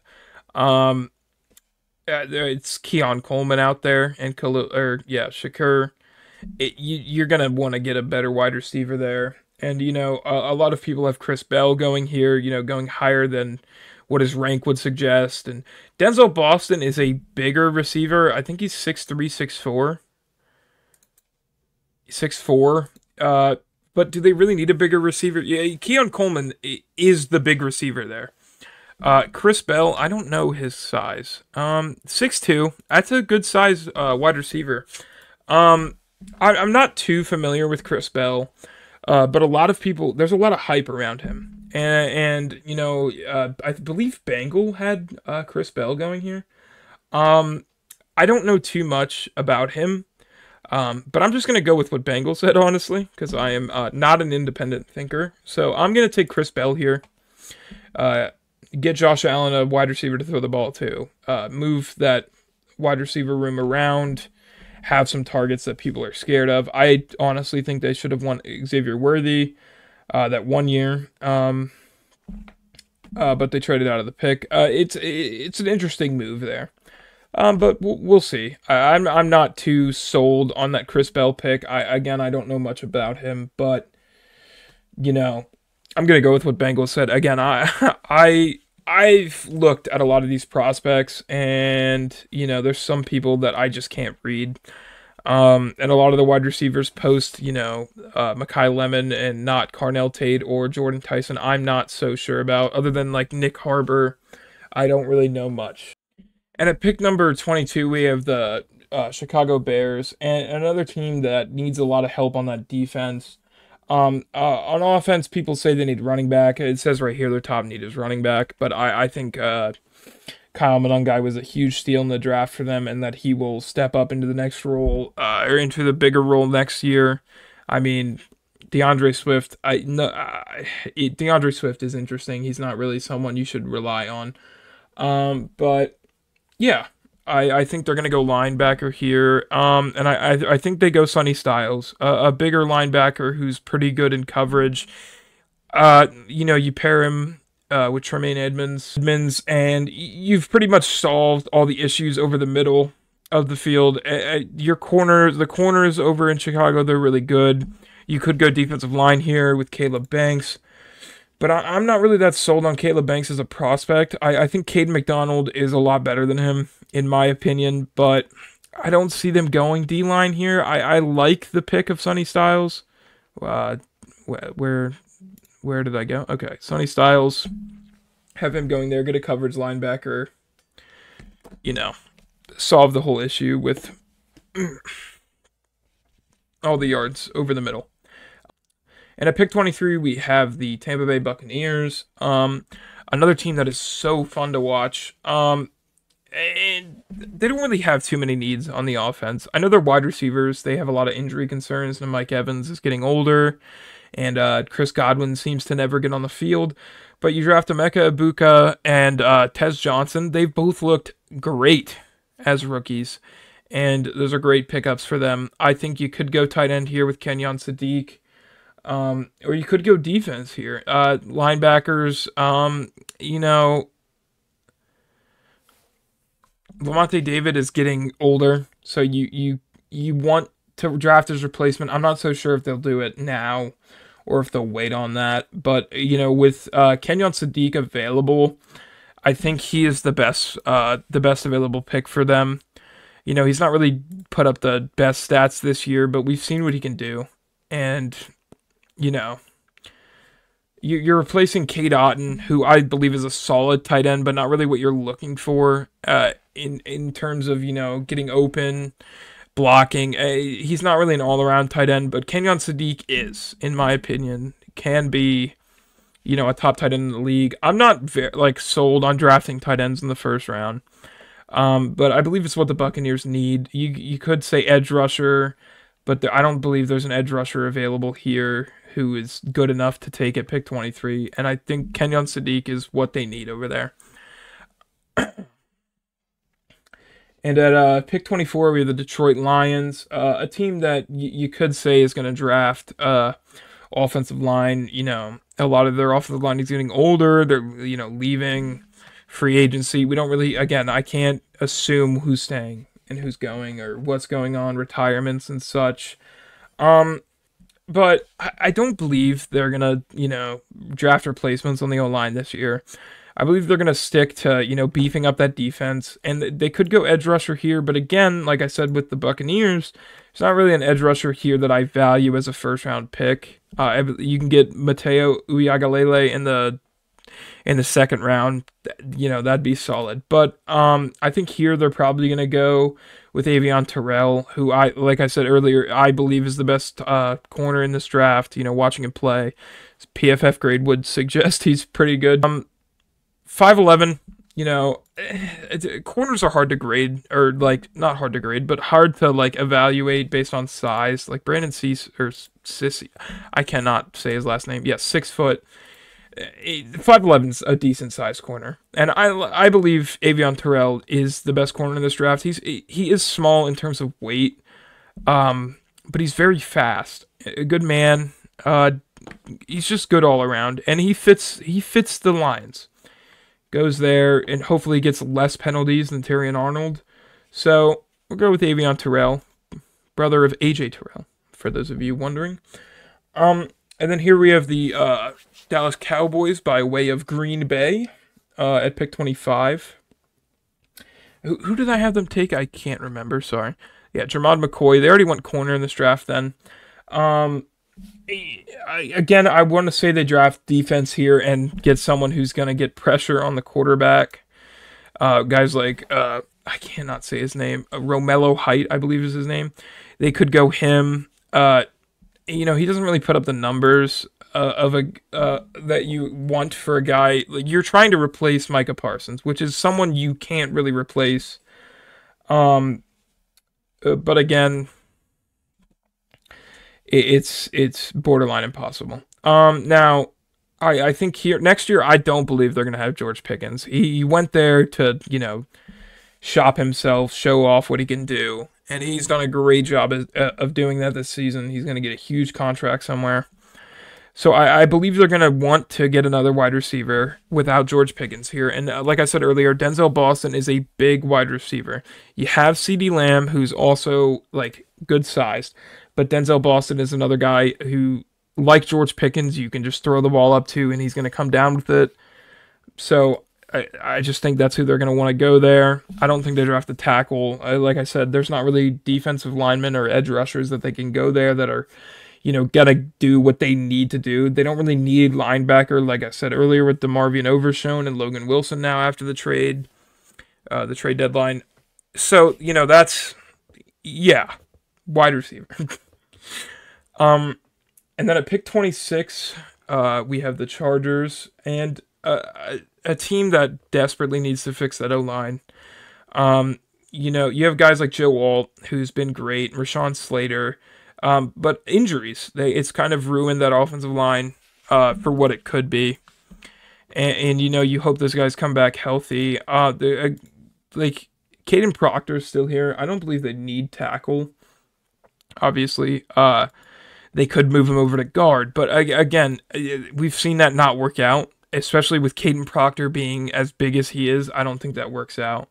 Speaker 1: It's Keon Coleman out there, and Shakur. You're gonna want to get a better wide receiver there, and a lot of people have Chris Bell going here, going higher than what his rank would suggest. And Denzel Boston is a bigger receiver. I think he's 6'3", 6'4". 6'4". But do they really need a bigger receiver? Yeah, Keon Coleman is the big receiver there. Chris Bell, I don't know his size. 6'2". That's a good size wide receiver. I'm not too familiar with Chris Bell, but a lot of people, there's a lot of hype around him. And I believe Bengal had Chris Bell going here. I don't know too much about him. But I'm just going to go with what Bengal said, honestly, because I am not an independent thinker. So I'm going to take Chris Bell here. Get Josh Allen a wide receiver to throw the ball to. Move that wide receiver room around. Have some targets that people are scared of. I honestly think they should have won Xavier Worthy that 1 year. But they traded out of the pick. It's an interesting move there. But we'll see. I'm not too sold on that Chris Bell pick. I don't know much about him, but I'm gonna go with what Bengals said. Again, I've looked at a lot of these prospects, and there's some people that I just can't read. And a lot of the wide receivers post, Makai Lemon and not Carnell Tate or Jordan Tyson. I'm not so sure about, other than like Nick Harbor. I don't really know much. And at pick number 22, we have the Chicago Bears, and another team that needs a lot of help on that defense. On offense, people say they need running back. It says right here their top need is running back, but I think Kyle Monangai was a huge steal in the draft for them, and that he will step up into the next role, or into the bigger role next year. I mean, DeAndre Swift, DeAndre Swift is interesting. He's not really someone you should rely on. But yeah, I think they're gonna go linebacker here. And I think they go Sonny Styles, a bigger linebacker who's pretty good in coverage. You pair him with Tremaine Edmunds, and you've pretty much solved all the issues over the middle of the field. The corners over in Chicago, they're really good. You could go defensive line here with Caleb Banks, but I'm not really that sold on Caleb Banks as a prospect. I think Caden McDonald is a lot better than him, in my opinion, but I don't see them going D-line here. I like the pick of Sonny Styles. Where did I go? Okay, Sonny Styles. Have him going there, get a coverage linebacker. Solve the whole issue with all the yards over the middle. And at pick 23, we have the Tampa Bay Buccaneers. Another team that is so fun to watch. And they don't really have too many needs on the offense. I know they're wide receivers. They have a lot of injury concerns, and Mike Evans is getting older. And Chris Godwin seems to never get on the field. But you draft Emeka Egbuka and Tez Johnson. They've both looked great as rookies. And those are great pickups for them. I think you could go tight end here with Kenyon Sadiq. Or you could go defense here. Linebackers, Lavonte David is getting older, so you want to draft his replacement. I'm not so sure if they'll do it now or if they'll wait on that. But, with Kenyon Sadiq available, I think he is the best available pick for them. He's not really put up the best stats this year, but we've seen what he can do. And you're replacing Cade Otton, who I believe is a solid tight end, but not really what you're looking for in terms of, getting open, blocking. He's not really an all-around tight end, but Kenyon Sadiq is, in my opinion, can be, a top tight end in the league. I'm not very, sold on drafting tight ends in the first round, but I believe it's what the Buccaneers need. You could say edge rusher, but I don't believe there's an edge rusher available here who is good enough to take at pick 23. And I think Kenyon Sadiq is what they need over there. And at pick 24, we have the Detroit Lions, a team that you could say is going to draft offensive line. A lot of their offensive line is getting older. They're, leaving free agency. We don't really, again, I can't assume who's staying and who's going or what's going on, retirements and such. But I don't believe they're going to, draft replacements on the O-line this year. I believe they're going to stick to, beefing up that defense. And they could go edge rusher here. But again, like I said with the Buccaneers, there's not really an edge rusher here that I value as a first-round pick. You can get Mateo Uiagalelei in the second round. That'd be solid. But I think here they're probably going to go with Avion Terrell, who like I said earlier, I believe is the best corner in this draft. Watching him play, his PFF grade would suggest he's pretty good. 5'11", corners are hard to grade, or not hard to grade, but hard to evaluate based on size. Like Brandon Sissy, I cannot say his last name. Yes, 6 foot. 5'11's a decent sized corner, and I believe Avion Terrell is the best corner in this draft. He is small in terms of weight, but he's very fast. A good man. He's just good all around, and he fits the Lions. Goes there and hopefully gets less penalties than Terrion Arnold. So we'll go with Avion Terrell, brother of AJ Terrell, for those of you wondering. And then here we have the Dallas Cowboys by way of Green Bay at pick 25. Who did I have them take? I can't remember, sorry. Yeah, Jermod McCoy. They already went corner in this draft then. I want to say they draft defense here and get someone who's going to get pressure on the quarterback. Guys like, I cannot say his name, Romello Height, I believe is his name. They could go him. He doesn't really put up the numbers that you want for a guy. You're trying to replace Micah Parsons, which is someone you can't really replace. But again, it's borderline impossible. Now I think here next year I don't believe they're gonna have George Pickens. He went there to shop himself, show off what he can do, and he's done a great job of doing that this season. He's gonna get a huge contract somewhere. So I believe they're going to want to get another wide receiver without George Pickens here. And like I said earlier, Denzel Boston is a big wide receiver. You have CeeDee Lamb, who's also like good sized, but Denzel Boston is another guy who, like George Pickens, you can just throw the ball up to and he's going to come down with it. So I just think that's who they're going to want to go there. I don't think they draft a tackle. Like I said, there's not really defensive linemen or edge rushers that they can go there that are gotta do what they need to do. They don't really need linebacker, like I said earlier, with DeMarvion Overshown and Logan Wilson now after the trade deadline. So, that's, wide receiver. And then at pick 26, we have the Chargers, and a team that desperately needs to fix that O-line. You have guys like Joe Alt, who's been great, Rashawn Slater, but injuries, it's kind of ruined that offensive line for what it could be. And you hope those guys come back healthy. Like, Caden Proctor's still here. I don't believe they need tackle, obviously. They could move him over to guard. But, again, we've seen that not work out, especially with Caden Proctor being as big as he is. I don't think that works out.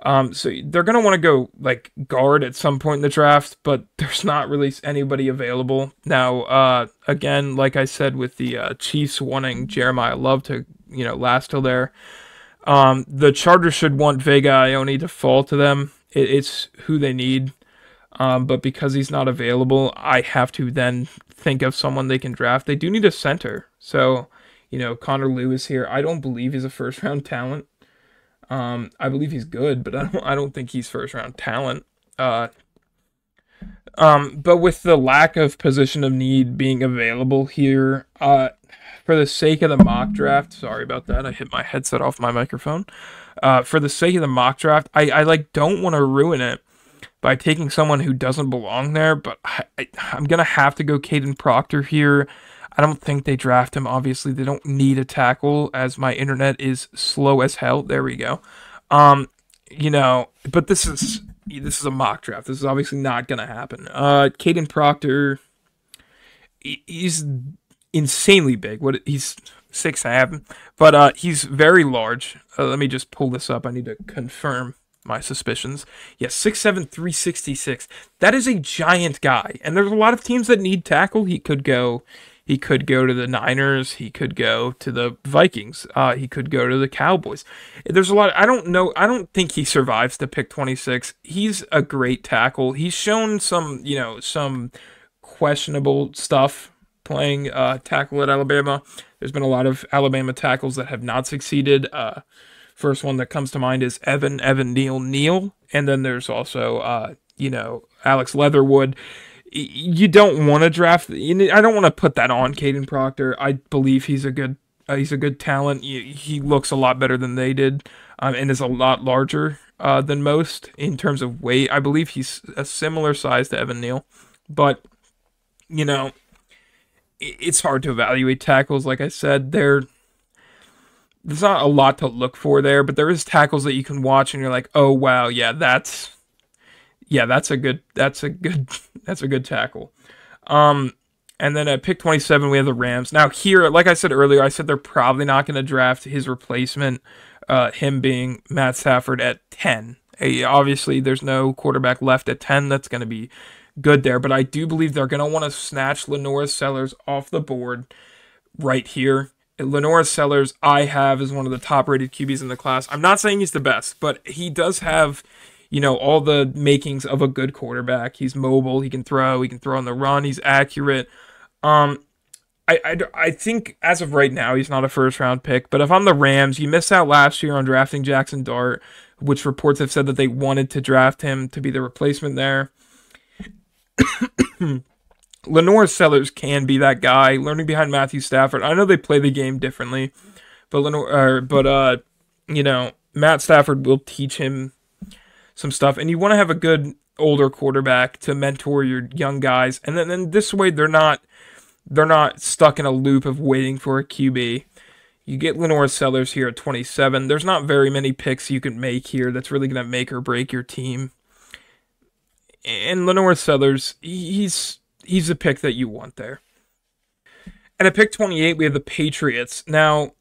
Speaker 1: So they're going to want to go like guard at some point in the draft, but there's not really anybody available. Now, again, like I said, with the Chiefs wanting Jeremiah Love to, last till there, the Chargers should want Vega Ione to fall to them. It's who they need. But because he's not available, I have to then think of someone they can draft. They do need a center. So, Connor Lewis here. I don't believe he's a first round talent. I believe he's good, but I don't think he's first round talent. But with the lack of position of need being available here, for the sake of the mock draft, sorry about that, I hit my headset off my microphone. For the sake of the mock draft, I don't want to ruin it by taking someone who doesn't belong there, but I'm gonna have to go Caden Proctor here. I don't think they draft him. Obviously, they don't need a tackle, as my internet is slow as hell. There we go. But this is a mock draft. This is obviously not gonna happen. Caden Proctor, he's insanely big. He's 6'7", but he's very large. Let me just pull this up. I need to confirm my suspicions. Yes, 6'7", 366. That is a giant guy, and there's a lot of teams that need tackle. He could go to the Niners. He could go to the Vikings. He could go to the Cowboys. There's a lot. I don't know. I don't think he survives to pick 26. He's a great tackle. He's shown some questionable stuff playing tackle at Alabama. There's been a lot of Alabama tackles that have not succeeded. First one that comes to mind is Evan Neal, and then there's also Alex Leatherwood. You don't want to draft. I don't want to put that on Caden Proctor. I believe he's a good talent. He looks a lot better than they did, and is a lot larger than most in terms of weight. I believe he's a similar size to Evan Neal, but it's hard to evaluate tackles. Like I said, there's not a lot to look for there, but there is tackles that you can watch and you're like, oh wow, that's a good tackle. And then at pick 27, we have the Rams. Now here, like I said earlier, I said they're probably not going to draft his replacement, him being Matt Stafford at 10. Obviously, there's no quarterback left at 10 that's going to be good there, but I do believe they're going to want to snatch LaNorris Sellers off the board right here. LaNorris Sellers, I have as one of the top-rated QBs in the class. I'm not saying he's the best, but he does have all the makings of a good quarterback. He's mobile. He can throw on the run. He's accurate. I think as of right now, he's not a first-round pick. But if I'm the Rams, you missed out last year on drafting Jackson Dart, which reports have said that they wanted to draft him to be the replacement there. LaNorris Sellers can be that guy, learning behind Matthew Stafford. I know they play the game differently, but Matt Stafford will teach him some stuff, and you want to have a good older quarterback to mentor your young guys, and then this way they're not stuck in a loop of waiting for a QB. You get LaNorris Sellers here at 27. There's not very many picks you can make here that's really going to make or break your team. And LaNorris Sellers, he's the pick that you want there. And at pick 28, we have the Patriots. Now,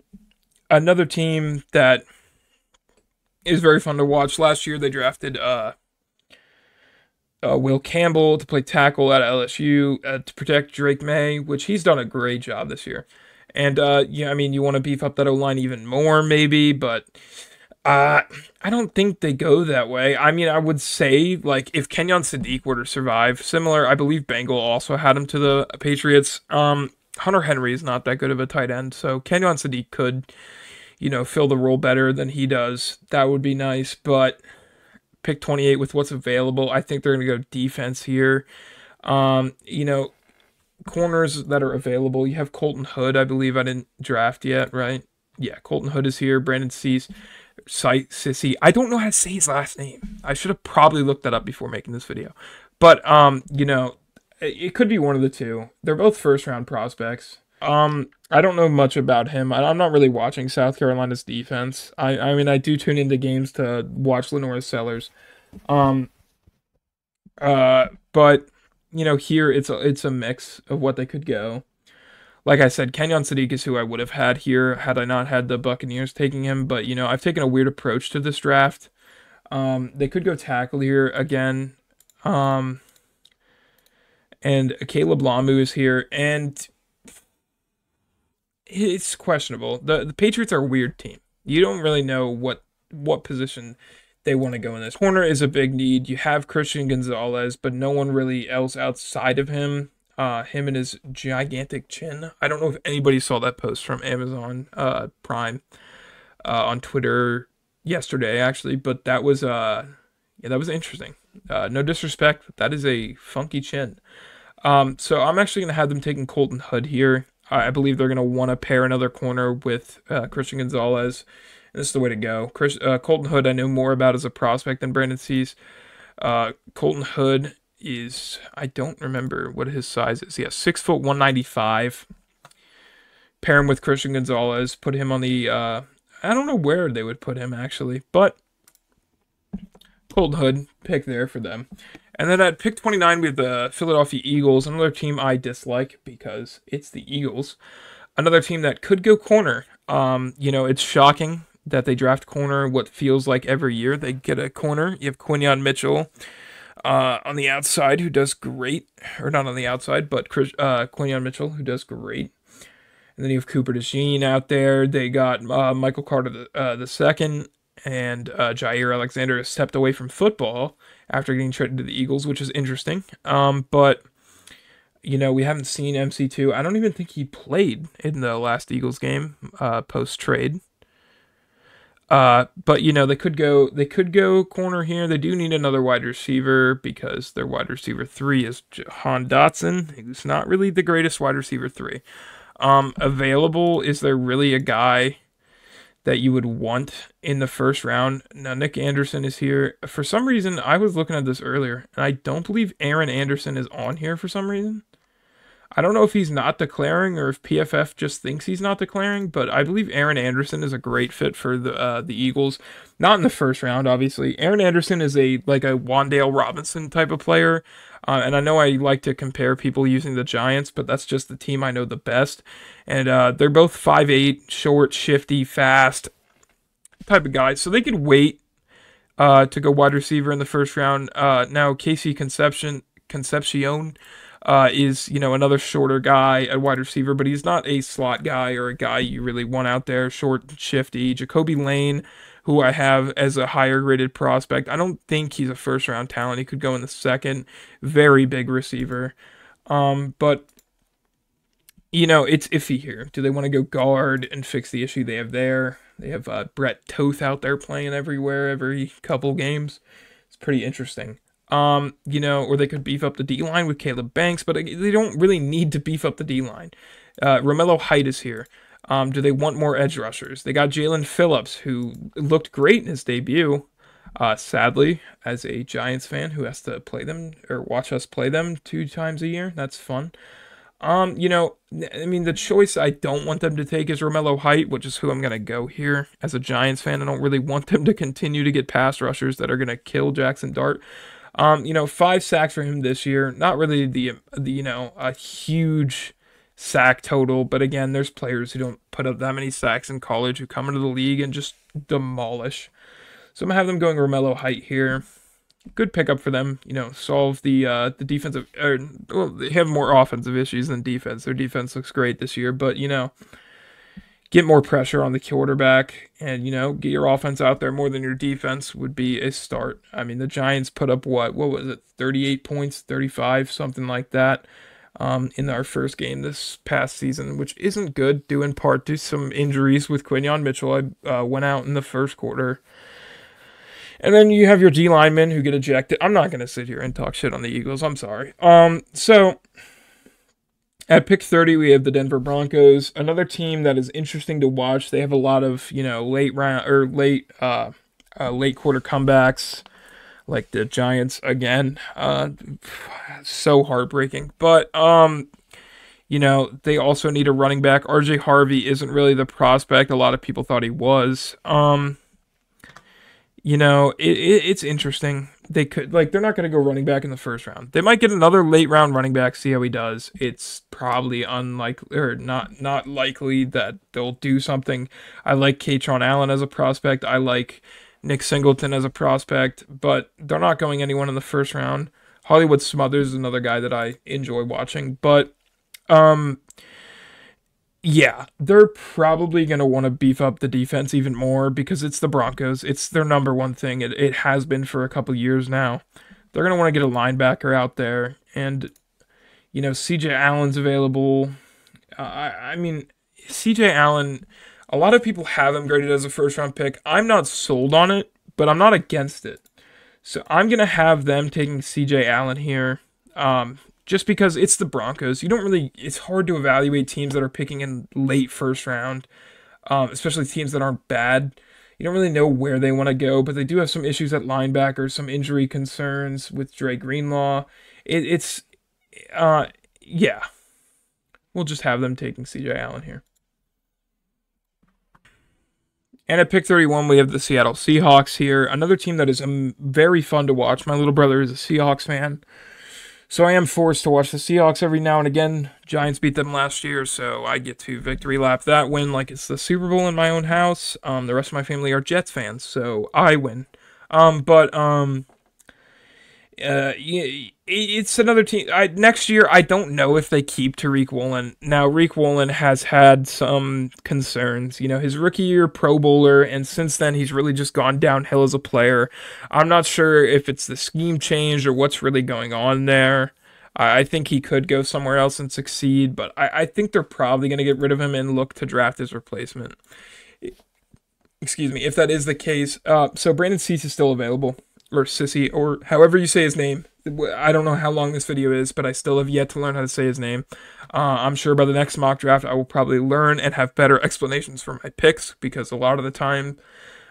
Speaker 1: another team that is very fun to watch. Last year, they drafted Will Campbell to play tackle at LSU to protect Drake May, which he's done a great job this year. And, yeah, I mean, you want to beef up that O-line even more, maybe, but I don't think they go that way. I mean, I would say, like, if Kenyon Sadiq were to survive, similar, I believe Bengal also had him to the Patriots. Hunter Henry is not that good of a tight end, so Kenyon Sadiq could, fill the role better than he does. That would be nice, but pick 28 with what's available, I think they're going to go defense here. Corners that are available, you have Colton Hood, I believe I didn't draft yet, right? Yeah, Colton Hood is here. Brandon Sissy. I don't know how to say his last name. I should have probably looked that up before making this video. But, it could be one of the two. They're both first-round prospects. I don't know much about him. I'm not really watching South Carolina's defense. I mean, I do tune into games to watch LaNorris Sellers. But here it's a mix of what they could go. Like I said, Kenyon Sadiq is who I would have had here had I not had the Buccaneers taking him. But I've taken a weird approach to this draft. They could go tackle here again. And Caleb Lamu is here, and it's questionable. The Patriots are a weird team. You don't really know what position they want to go in this. Corner is a big need. You have Christian Gonzalez, but no one really else outside of him. Him and his gigantic chin. I don't know if anybody saw that post from Amazon Prime on Twitter yesterday, actually, but that was that was interesting. No disrespect, but that is a funky chin. So I'm actually going to have them taking Colton Hood here. I believe they're going to want to pair another corner with Christian Gonzalez. And this is the way to go. Colton Hood I know more about as a prospect than Brandon Seas. Colton Hood is, I don't remember what his size is. Yeah, 6 foot 195. Pair him with Christian Gonzalez. Put him on the, I don't know where they would put him actually. But Colton Hood, pick there for them. And then at pick 29, we have the Philadelphia Eagles, another team I dislike because it's the Eagles. Another team that could go corner. It's shocking that they draft corner what feels like every year they get a corner. You have Quinyon Mitchell on the outside who does great. Or not on the outside, but Quinyon Mitchell who does great. And then you have Cooper DeJean out there. They got Michael Carter the second. And Jair Alexander has stepped away from football after getting traded to the Eagles, which is interesting. But, we haven't seen MC2. I don't even think he played in the last Eagles game post-trade. But, they could go corner here. They do need another wide receiver because their wide receiver 3 is Jahan Dotson, who's not really the greatest wide receiver 3. Available, is there really a guy that you would want in the first round? Now, Nick Anderson is here. For some reason, I was looking at this earlier, and I don't believe Aaron Anderson is on here for some reason. I don't know if he's not declaring or if PFF just thinks he's not declaring, but I believe Aaron Anderson is a great fit for the Eagles. Not in the first round, obviously. Aaron Anderson is like a Wan'Dale Robinson type of player, and I know I like to compare people using the Giants, but that's just the team I know the best. And they're both 5'8", short, shifty, fast type of guys, so they could wait to go wide receiver in the first round. Now, Casey Concepcion is, another shorter guy at wide receiver, but he's not a slot guy or a guy you really want out there. Short, shifty. Jacoby Lane, who I have as a higher graded prospect. I don't think he's a first round talent. He could go in the second. Very big receiver. But, it's iffy here. Do they want to go guard and fix the issue they have there? They have Brett Toth out there playing everywhere, every couple games. It's pretty interesting. Or they could beef up the D-line with Caleb Banks, but they don't really need to beef up the D-line. Romello Height is here. Do they want more edge rushers? They got Jalen Phillips, who looked great in his debut. Sadly, as a Giants fan who has to play them or watch us play them 2 times a year, that's fun. I mean, the choice I don't want them to take is Romello Height, which is who I'm going to go here. As a Giants fan, I don't really want them to continue to get pass rushers that are going to kill Jackson Dart. 5 sacks for him this year. Not really a huge sack total, but again, there's players who don't put up that many sacks in college who come into the league and just demolish. So I'm gonna have them going Romello Height here. Good pickup for them. Solve the defensive. Well, they have more offensive issues than defense. Their defense looks great this year, but get more pressure on the quarterback and get your offense out there more than your defense would be a start. I mean, the Giants put up what was it, 38 points, 35, something like that, in our first game this past season, which isn't good, due in part to some injuries with Quinyon Mitchell. I went out in the first quarter. And then you have your D linemen who get ejected. I'm not going to sit here and talk shit on the Eagles. I'm sorry. So at pick 30, we have the Denver Broncos, another team that is interesting to watch. They have a lot of, late round or late quarter comebacks, like the Giants again. So heartbreaking. But they also need a running back. RJ Harvey isn't really the prospect a lot of people thought he was. It's interesting. They could, they're not going to go running back in the first round. They might get another late round running back, see how he does. It's probably unlikely, or not likely that they'll do something. I like Kaytron Allen as a prospect. I like Nick Singleton as a prospect, but they're not going anyone in the first round. Hollywood Smothers is another guy that I enjoy watching, but, yeah, they're probably going to want to beef up the defense even more because it's the Broncos. It's their number one thing. It has been for a couple years now. They're going to want to get a linebacker out there. And, CJ Allen's available. I mean, CJ Allen, a lot of people have him graded as a first-round pick. I'm not sold on it, but I'm not against it. So I'm going to have them taking CJ Allen here. Just because it's the Broncos. It's hard to evaluate teams that are picking in late first round, especially teams that aren't bad. You don't really know where they want to go, but they do have some issues at linebacker, some injury concerns with Dre Greenlaw. Yeah. We'll just have them taking CJ Allen here. And at pick 31, we have the Seattle Seahawks here. Another team that is very fun to watch. My little brother is a Seahawks fan. So I am forced to watch the Seahawks every now and again. Giants beat them last year, so I get to victory lap that win like it's the Super Bowl in my own house. The rest of my family are Jets fans, so I win. It's another team. Next year, I don't know if they keep Tariq Woolen. Now, Tariq Woolen has had some concerns. His rookie year Pro Bowler, and since then, he's really just gone downhill as a player. I'm not sure if it's the scheme change or what's really going on there. I think he could go somewhere else and succeed, but I think they're probably going to get rid of him and look to draft his replacement. Excuse me, if that is the case. So Brandon Cease is still available. Or Sissy, or however you say his name. I don't know how long this video is, but I still have yet to learn how to say his name. I'm sure by the next mock draft, I will probably learn and have better explanations for my picks, because a lot of the time,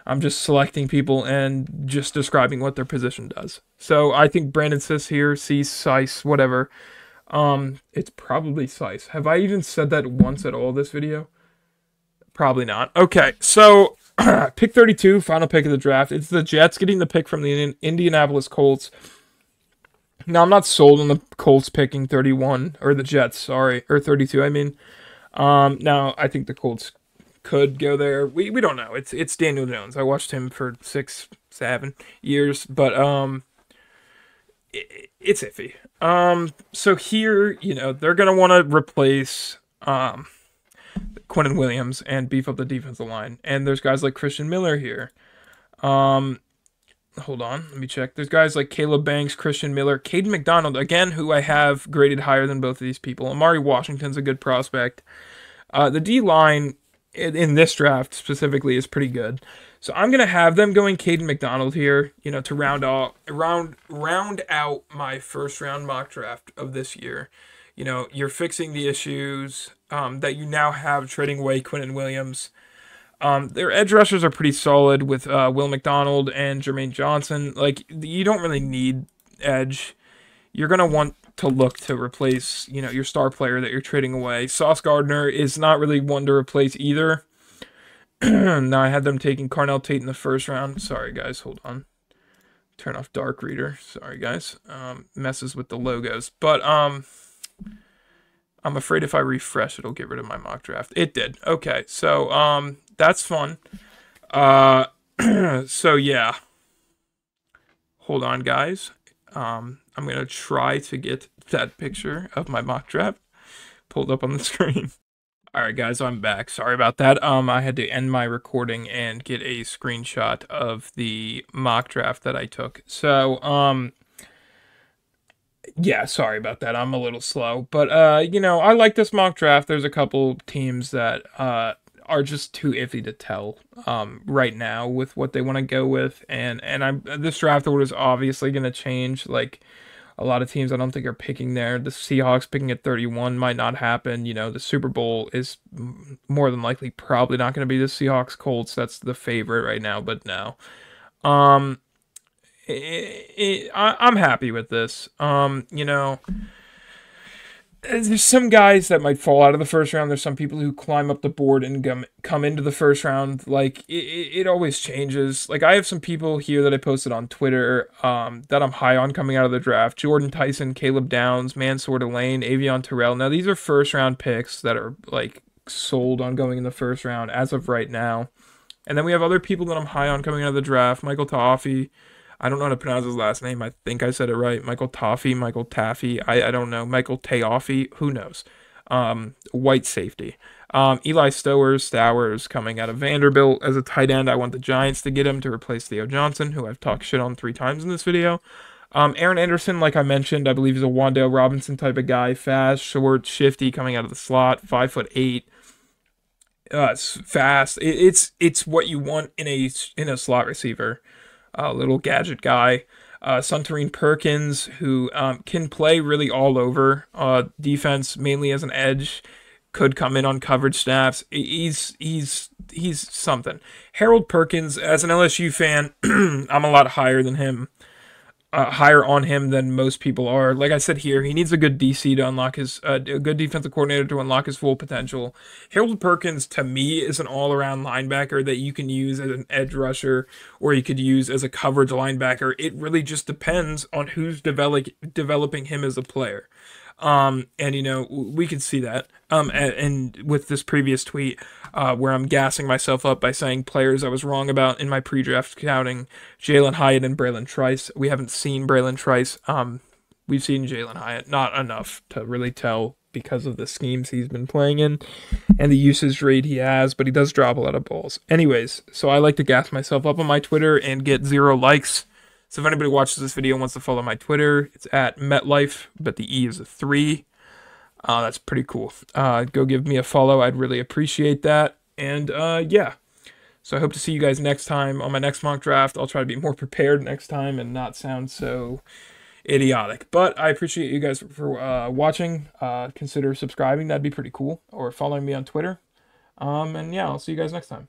Speaker 1: I'm just selecting people and just describing what their position does. So I think Brandon Cease, whatever. It's probably Sice. Have I even said that once at all this video? Probably not. Okay, so pick 32, final pick of the draft. It's the Jets getting the pick from the Indianapolis Colts. Now, I'm not sold on the Colts picking 31, or the Jets, sorry, or 32, I mean. Now, I think the Colts could go there. We don't know. It's Daniel Jones. I watched him for 6-7 years, but it's iffy. So here, they're going to want to replace Quinnen Williams and beef up the defensive line. And there's guys like Christian Miller here. Hold on, let me check. There's guys like Caleb Banks, Christian Miller, Caden McDonald, again, who I have graded higher than both of these people. Amari Washington's a good prospect. The D-line in this draft specifically is pretty good. So I'm going to have them going Caden McDonald here, to round out my first round mock draft of this year. You're fixing the issues that you now have trading away Quinnen Williams. Their edge rushers are pretty solid with Will McDonald and Jermaine Johnson. Like, you don't really need edge. You're going to want to look to replace, you know, your star player that you're trading away. Sauce Gardner is not really one to replace either. Now, I had them taking Carnell Tate in the first round. Sorry, guys. Hold on. Turn off Dark Reader. Sorry, guys. Messes with the logos. But, I'm afraid if I refresh, it'll get rid of my mock draft. It did. Okay, so, that's fun. So, yeah. Hold on, guys. I'm going to try to get that picture of my mock draft pulled up on the screen. All right, guys, I'm back. Sorry about that. I had to end my recording and get a screenshot of the mock draft that I took. So, yeah, sorry about that. I'm a little slow. But, you know, I like this mock draft. There's a couple teams that are just too iffy to tell right now with what they want to go with. And this draft order is obviously going to change. Like, a lot of teams I don't think are picking there. The Seahawks picking at 31 might not happen. You know, the Super Bowl is more than likely probably not going to be the Seahawks-Colts. That's the favorite right now, but no. I'm happy with this. You know, there's some guys that might fall out of the first round. There's some people who climb up the board and come into the first round. Like, it always changes. Like, I have some people here that I posted on Twitter that I'm high on coming out of the draft. Jordan Tyson, Caleb Downs, Mansour Delane, Avion Terrell. Now, these are first-round picks that are, like, sold on going in the first round as of right now. And then we have other people that I'm high on coming out of the draft. Michael Toffee. I don't know how to pronounce his last name. I think I said it right. Michael Toffee, Michael Taffy. I don't know. Michael Taoffee. Who knows? White safety. Eli Stowers coming out of Vanderbilt as a tight end. I want the Giants to get him to replace Theo Johnson, who I've talked shit on 3 times in this video. Aaron Anderson, like I mentioned, I believe he's a Wan'Dale Robinson type of guy. Fast, short, shifty, coming out of the slot. 5'8". It's fast. It's what you want in a slot receiver. Little gadget guy. Suntarine Perkins, who can play really all over defense, mainly as an edge, could come in on coverage snaps. He's something. Harold Perkins, as an LSU fan, I'm a lot higher than him. Higher on him than most people are. Like I said here, he needs a good DC to unlock his, a good defensive coordinator to unlock his full potential. Harold Perkins, to me, is an all-around linebacker that you can use as an edge rusher, or you could use as a coverage linebacker. It really just depends on who's developing him as a player. And, you know, we can see that. And with this previous tweet, where I'm gassing myself up by saying players I was wrong about in my pre-draft scouting, Jalin Hyatt and Braylon Trice. We haven't seen Braylon Trice. We've seen Jalin Hyatt. Not enough to really tell because of the schemes he's been playing in and the usage rate he has, but he does drop a lot of balls. Anyways, so I like to gas myself up on my Twitter and get 0 likes. So if anybody watches this video and wants to follow my Twitter, it's at MetLife, but the E is a 3. That's pretty cool. Go give me a follow. I'd really appreciate that. And yeah. So I hope to see you guys next time on my next mock draft. I'll try to be more prepared next time and not sound so idiotic. But I appreciate you guys for watching. Consider subscribing. That'd be pretty cool. Or following me on Twitter. And yeah, I'll see you guys next time.